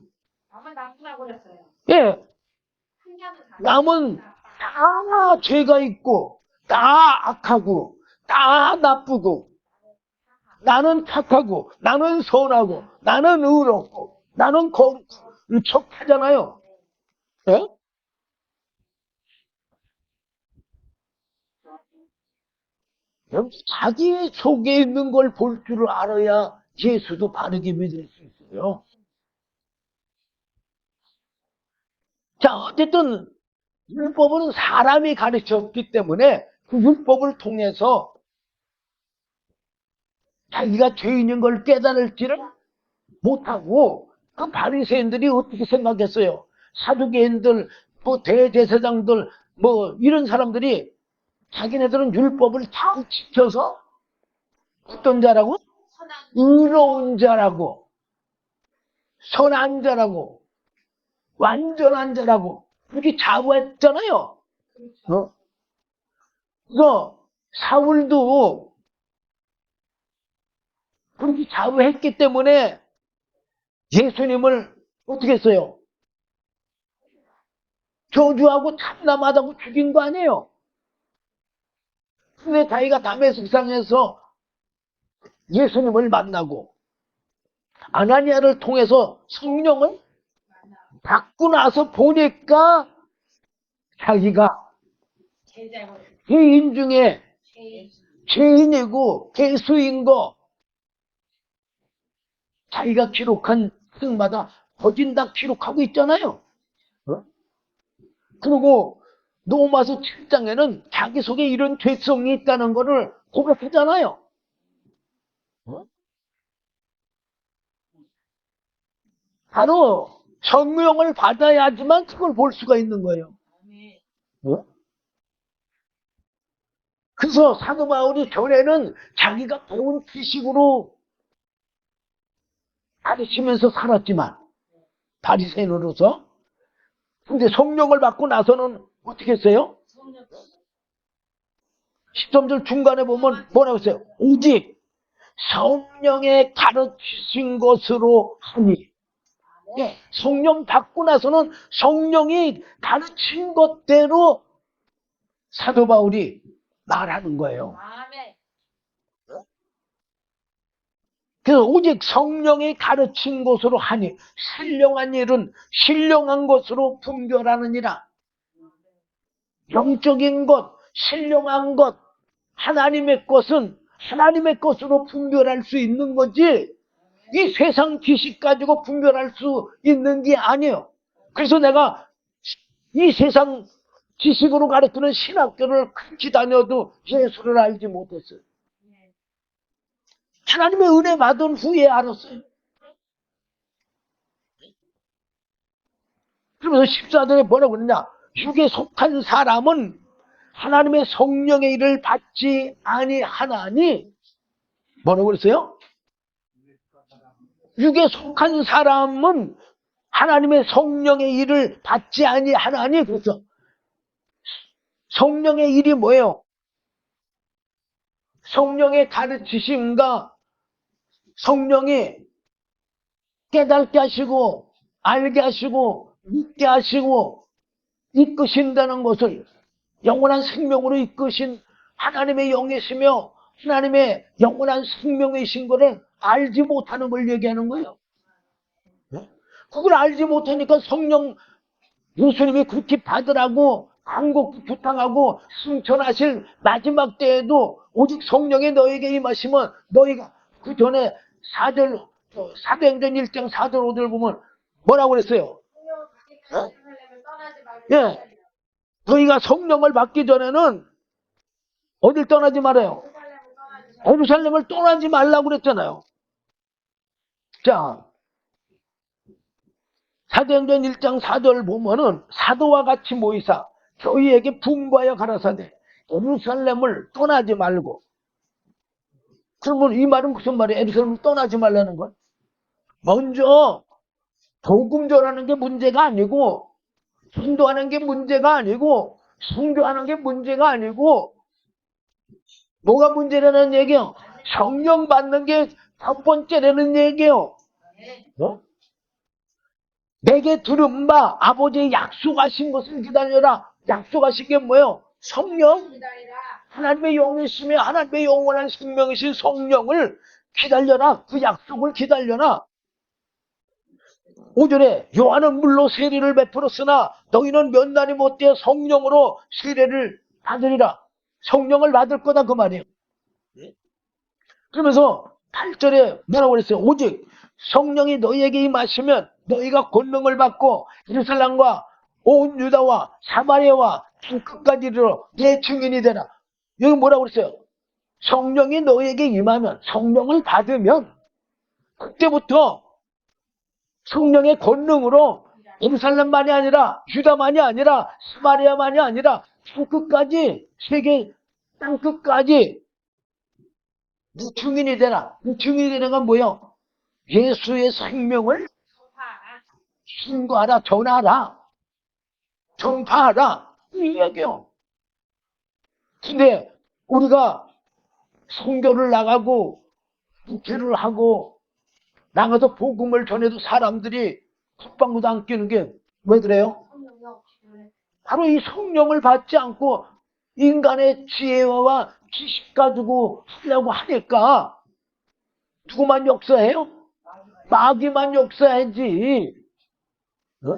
나쁘다고 그랬어요. 예, 한자는 다 남은 다 죄가 있고 다 악하고 다 나쁘고 나는 착하고 나는 선하고 나는 의롭고 나는 거룩한 척 하잖아요. 예? 자기 속에 있는 걸 볼 줄 알아야 예수도 바르게 믿을 수 있어요. 자, 어쨌든 율법은 사람이 가르쳤기 때문에 그 율법을 통해서 자기가 죄인인 걸 깨달을지를 못하고 그 바리새인들이 어떻게 생각했어요? 사두개인들, 뭐 대제사장들, 뭐 이런 사람들이 자기네들은 율법을 잘 지켜서 어떤 자라고? 선한 의로운 자라고, 선한 자라고, 완전한 자라고 그렇게 자부했잖아요. 그렇죠. 어? 그래서 사울도 그렇게 자부했기 때문에 예수님을 어떻게 했어요? 저주하고 참남하다고 죽인 거 아니에요? 근데 자기가 다메섹상에서 예수님을 만나고 아나니아를 통해서 성령을 받고 나서 보니까 자기가 제자고 죄인 중에 제일 죄인이고 개수인 거 자기가 기록한 승마다 거진 다 기록하고 있잖아요. 어? 그리고 로마서 7장에는 자기 속에 이런 죄성이 있다는 것을 고백하잖아요. 어? 바로 성령을 받아야지만 그걸 볼 수가 있는 거예요. 어? 그래서 사도 바울이 전에는 자기가 배운 지식으로 가르치면서 살았지만 바리새인으로서 근데 성령을 받고 나서는 어떻게 했어요? 13절 중간에 보면 뭐라고 했어요? 오직 성령의 가르치신 것으로 하니 예, 성령 받고 나서는 성령이 가르친 것대로 사도 바울이 말하는 거예요. 마음에 그래서 오직 성령이 가르친 것으로 하니 신령한 일은 신령한 것으로 분별하느니라. 영적인 것, 신령한 것, 하나님의 것은 하나님의 것으로 분별할 수 있는 거지 이 세상 지식 가지고 분별할 수 있는 게 아니에요. 그래서 내가 이 세상 지식으로 가르치는 신학교를 같이 다녀도 예수를 알지 못했어요. 하나님의 은혜 받은 후에 알았어요. 그러면서 14절에 뭐라고 그러냐? 육에 속한 사람은 하나님의 성령의 일을 받지 아니하나니 뭐라고 그랬어요? 육에 속한 사람은 하나님의 성령의 일을 받지 아니하나니 그래서 성령의 일이 뭐예요? 성령의 가르치심과 성령이 깨닫게 하시고 알게 하시고 믿게 하시고 이끄신다는 것을 영원한 생명으로 이끄신 하나님의 영이시며 하나님의 영원한 생명이신 것을 알지 못하는 걸 얘기하는 거예요. 그걸 알지 못하니까 성령 예수님이 그렇게 받으라고 간곡히 부탁하고 승천하실 마지막 때에도 오직 성령이 너에게 임하시면 너희가 그 전에 4절 사도행전 1장 4절 5절 보면 뭐라고 그랬어요? 예, 너희가 성령을 받기 전에는 어딜 떠나지 말아요? 예루살렘을 떠나지 말라고 그랬잖아요. 자, 사도행전 1장 4절 보면은 사도와 같이 모이사 저희에게 분부하여 가라사대 예루살렘을 떠나지 말고. 그러면 이 말은 무슨 말이에요? 예루살렘을 떠나지 말라는 건 먼저 복음 전하는 게 문제가 아니고, 전도하는 게 문제가 아니고, 순교하는 게 문제가 아니고, 뭐가 문제라는 얘기예요? 성령 받는 게 첫 번째라는 얘기예요. 어? 내게 들은 바 아버지의 약속하신 것을 기다려라. 약속하신 게 뭐예요? 성령. 하나님의 영이시며 하나님의 영원한 생명이신 성령을 기다려라. 그 약속을 기다려라. 5절에 요한은 물로 세례를 베풀었으나 너희는 몇 날이 못되어 성령으로 세례를 받으리라. 성령을 받을 거다 그 말이에요. 그러면서 8절에 뭐라고 그랬어요? 오직 성령이 너희에게 임하시면 너희가 권능을 받고 예루살렘과 온 유다와 사마리아와 땅끝까지 이르러 내 증인이 되라. 여기 뭐라고 그랬어요? 성령이 너희에게 임하면, 성령을 받으면 그때부터 성령의 권능으로 예루살렘만이 아니라 유다만이 아니라 사마리아만이 아니라 땅끝까지, 세계 땅끝까지 네 증인이 되라. 증인이 되는 건 뭐예요? 예수의 생명을 신고하라, 전하라, 전파하라, 이 얘기요. 근데 우리가 선교를 나가고 목회를 하고 나가서 복음을 전해도 사람들이 콧방구도 안 끼는 게 왜 그래요? 바로 이 성령을 받지 않고 인간의 지혜와 지식 가지고 하려고 하니까 누구만 역사해요? 마귀만 역사하지. 어?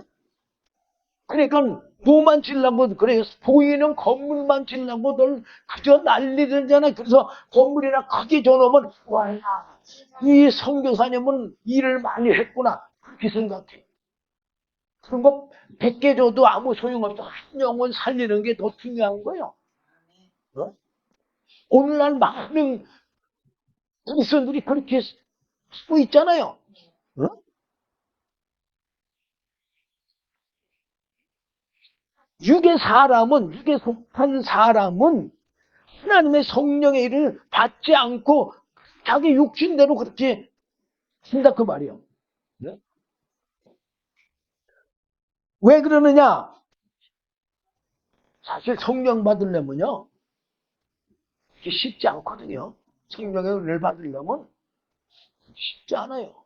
그러니까 뭐만 지려고 그래요? 보이는 건물만 지려고 널 그저 난리들잖아. 그래서 건물이나 크게 줘놓으면 와, 이 선교사님은 일을 많이 했구나 그렇게 생각해. 그런 거 100개 줘도 아무 소용없어. 한 영혼 살리는 게 더 중요한 거예요. 어? 오늘날 많은 그리스도인들이 그렇게 쓰고 있잖아요. 어? 육에 속한 사람은 하나님의 성령의 일을 받지 않고 자기 육신대로 그렇게 한다 그 말이에요. 네? 왜 그러느냐? 사실 성령 받으려면요 이게 쉽지 않거든요. 성령의 은혜를 받으려면 쉽지 않아요.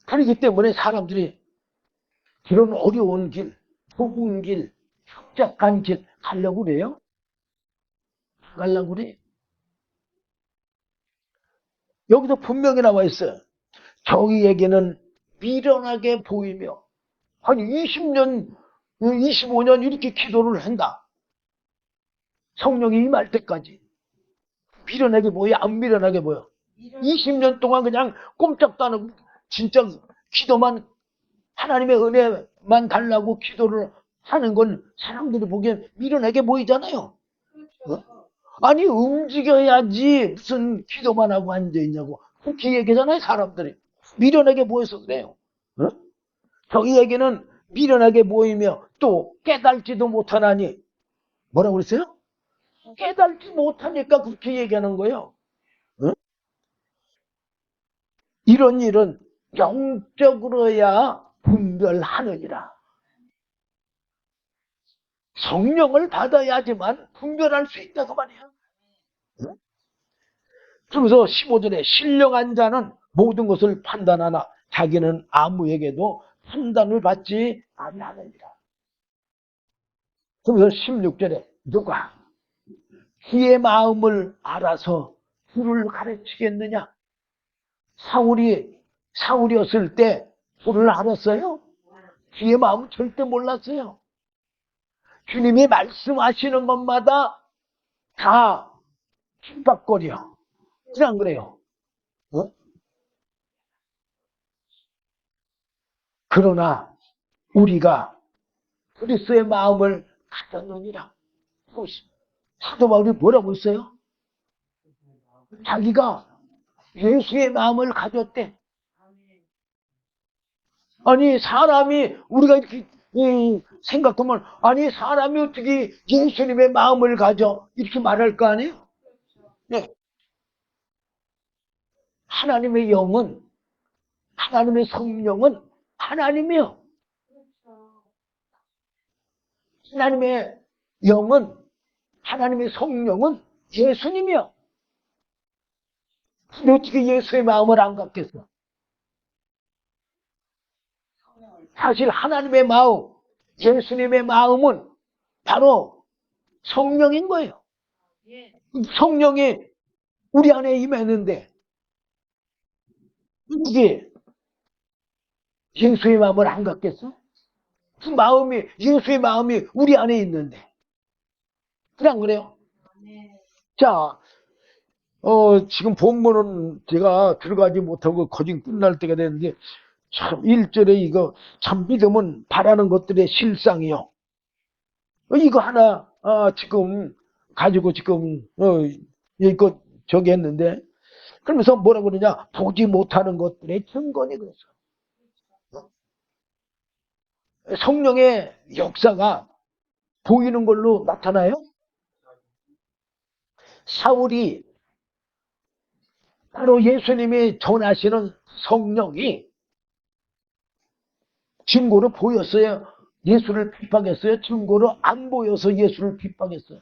그렇기 때문에 사람들이 그런 어려운 길, 좁은 길, 협착한 길 가려고 그래요? 가려고 그래? 여기서 분명히 나와 있어요. 저희에게는 미련하게 보이며 한 20년, 25년 이렇게 기도를 한다. 성령이 임할 때까지. 미련하게 보여? 안 미련하게 보여? 20년 동안 그냥 꼼짝도 안 하고 진짜 기도만 하나님의 은혜만 달라고 기도를 하는 건 사람들이 보기엔 미련하게 보이잖아요. 어? 아니 움직여야지 무슨 기도만 하고 앉아있냐고 그렇게 얘기하잖아요 사람들이. 미련하게 보여서 그래요. 어? 저희에게는 미련하게 보이며 또 깨달지도 못하나니 뭐라고 그랬어요? 깨달지 못하니까 그렇게 얘기하는 거예요. 어? 이런 일은 영적으로야 분별하느니라. 성령을 받아야지만 분별할 수 있다 그 말이야. 응? 그러면서 15절에 신령한 자는 모든 것을 판단하나 자기는 아무에게도 판단을 받지 아니하느니라. 그러면서 16절에 누가 그의 마음을 알아서 주를 가르치겠느냐? 사울이었을 때 주를 알았어요? 그의 마음은 절대 몰랐어요. 주님이 말씀하시는 것마다 다 핍박거려. 그냥 그래요. 어? 그러나 우리가 그리스도의 마음을 가졌느니라. 사도 바울이 뭐라고 했어요? 자기가 예수의 마음을 가졌대. 아니 사람이 우리가 이렇게 생각하면 아니 사람이 어떻게 예수님의 마음을 가져 이렇게 말할 거 아니에요? 네. 하나님의 영은 하나님의 성령은 하나님이요. 하나님의 영은 하나님의 성령은 예수님이요. 근데 어떻게 예수의 마음을 안 갖겠어? 사실 하나님의 마음, 예수님의 마음은 바로 성령인 거예요. 성령이 우리 안에 임했는데 이게 예수의 마음을 안 갖겠어? 그 마음이 예수의 마음이 우리 안에 있는데 그래 안 그래요? 자, 지금 본문은 제가 들어가지 못하고 거진 끝날 때가 됐는데 참 1절에 이거 참 믿음은 바라는 것들의 실상이요. 이거 하나 지금 가지고 지금 이거 저기 했는데 그러면서 뭐라고 그러냐 보지 못하는 것들의 증거니 그래서 성령의 역사가 보이는 걸로 나타나요. 사울이 바로 예수님이 전하시는 성령이 증거로 보였어요. 예수를 핍박했어요. 증거로 안 보여서 예수를 핍박했어요.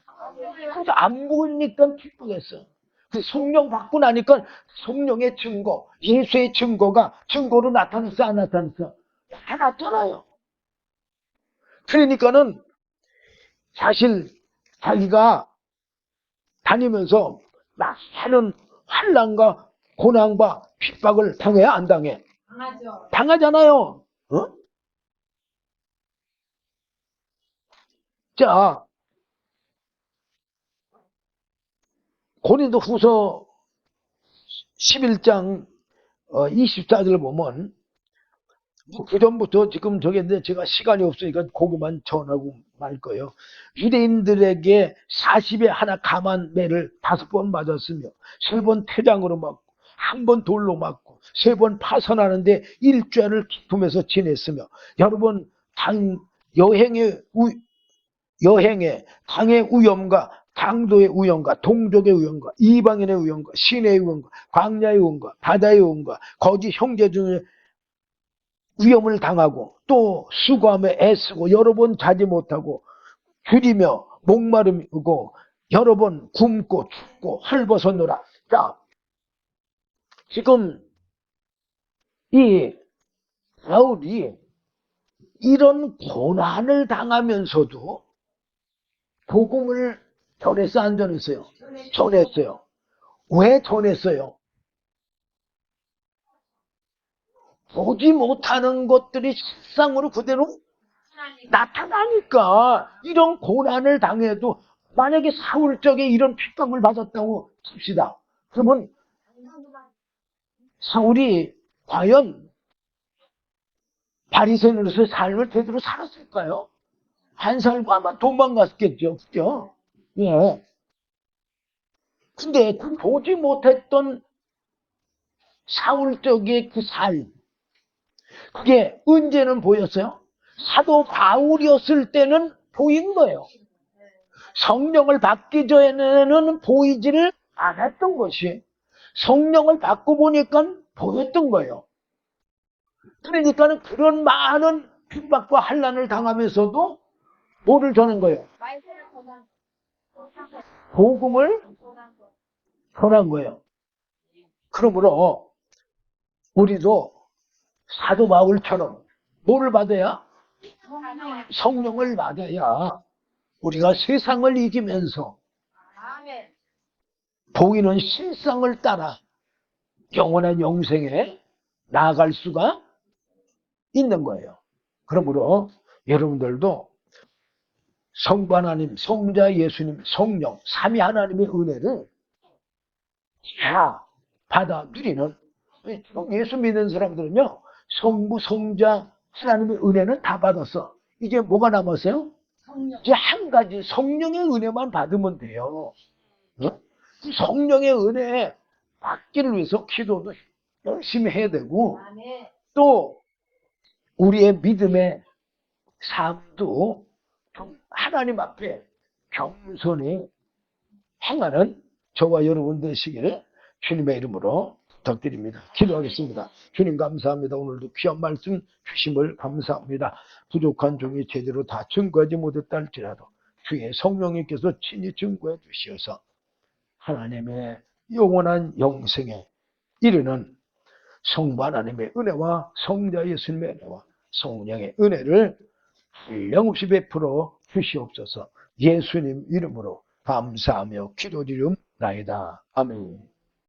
그러니까 안 보이니까 핍박했어요. 그 성령 받고 나니까 성령의 증거, 예수의 증거가 증거로 나타났어, 안 나타났어? 다 나타나요. 그러니까는 사실 자기가 다니면서 많은 환난과 고난과 핍박을 당해야 안 당해? 당하죠. 당하잖아요. 어? 자, 고린도 후서 11장 24절 보면 그 전부터 지금 저기 했는데 제가 시간이 없으니까 그것만 전하고 말 거예요. 유대인들에게 40에 하나 감한 매를 5번 맞았으며 3번 태장으로 맞고 1번 돌로 맞고 3번 파선하는데 일주일을 기품에서 지냈으며 여러 번 여행에 당의 위험과 강도의 위험과 동족의 위험과 이방인의 위험과 시내의 위험과 광야의 위험과 바다의 위험과 거짓 형제 중에 위험을 당하고 또 수고하며 애쓰고 여러 번 자지 못하고 줄이며 목마르고 여러 번 굶고 춥고 헐벗었노라. 자, 지금 이 바울이 이런 고난을 당하면서도 복음을 전했어 안 전했어요? 전했어요. 왜 전했어요? 보지 못하는 것들이 실상으로 그대로 나타나니까 이런 고난을 당해도 만약에 사울적에 이런 핍박을 받았다고 칩시다. 그러면 사울이 과연 바리새인으로서의 삶을 제대로 살았을까요? 안 살고 아마 도망갔겠죠. 그죠? 예. 근데 그 보지 못했던 사울적의 그 삶, 그게 언제는 보였어요? 사도 바울이었을 때는 보인 거예요. 성령을 받기 전에는 보이지를 않았던 것이 성령을 받고 보니까 보였던 거예요. 그러니까 그런 많은 핍박과 환난을 당하면서도 뭐를 전한 거예요? 복음을 전한 거예요. 그러므로 우리도 사도 바울처럼 뭐를 받아야? 성령을 받아야 우리가 세상을 이기면서 보이는 실상을 따라 영원한 영생에 나아갈 수가 있는 거예요. 그러므로 여러분들도 성부 하나님, 성자 예수님, 성령, 삼위 하나님의 은혜를 다 받아 누리는 예수 믿는 사람들은요 성부, 성자, 하나님의 은혜는 다 받았어. 이제 뭐가 남았어요? 성령. 이제 한 가지 성령의 은혜만 받으면 돼요. 어? 이 성령의 은혜 받기를 위해서 기도도 열심히 해야 되고 아멘. 또 우리의 믿음의 삶도 좀 하나님 앞에 겸손히 행하는 저와 여러분 되시기를 주님의 이름으로 부탁드립니다. 기도하겠습니다. 주님 감사합니다. 오늘도 귀한 말씀 주심을 감사합니다. 부족한 종이 제대로 다 증거하지 못했다 할지라도 주의 성령님께서 친히 증거해 주시어서 하나님의 영원한 영생에 이르는 성부 하나님의 은혜와 성자 예수님의 은혜와 성령의 은혜를 한량없이 베풀어 주시옵소서. 예수님 이름으로 감사하며 기도드리옵나이다. 아멘.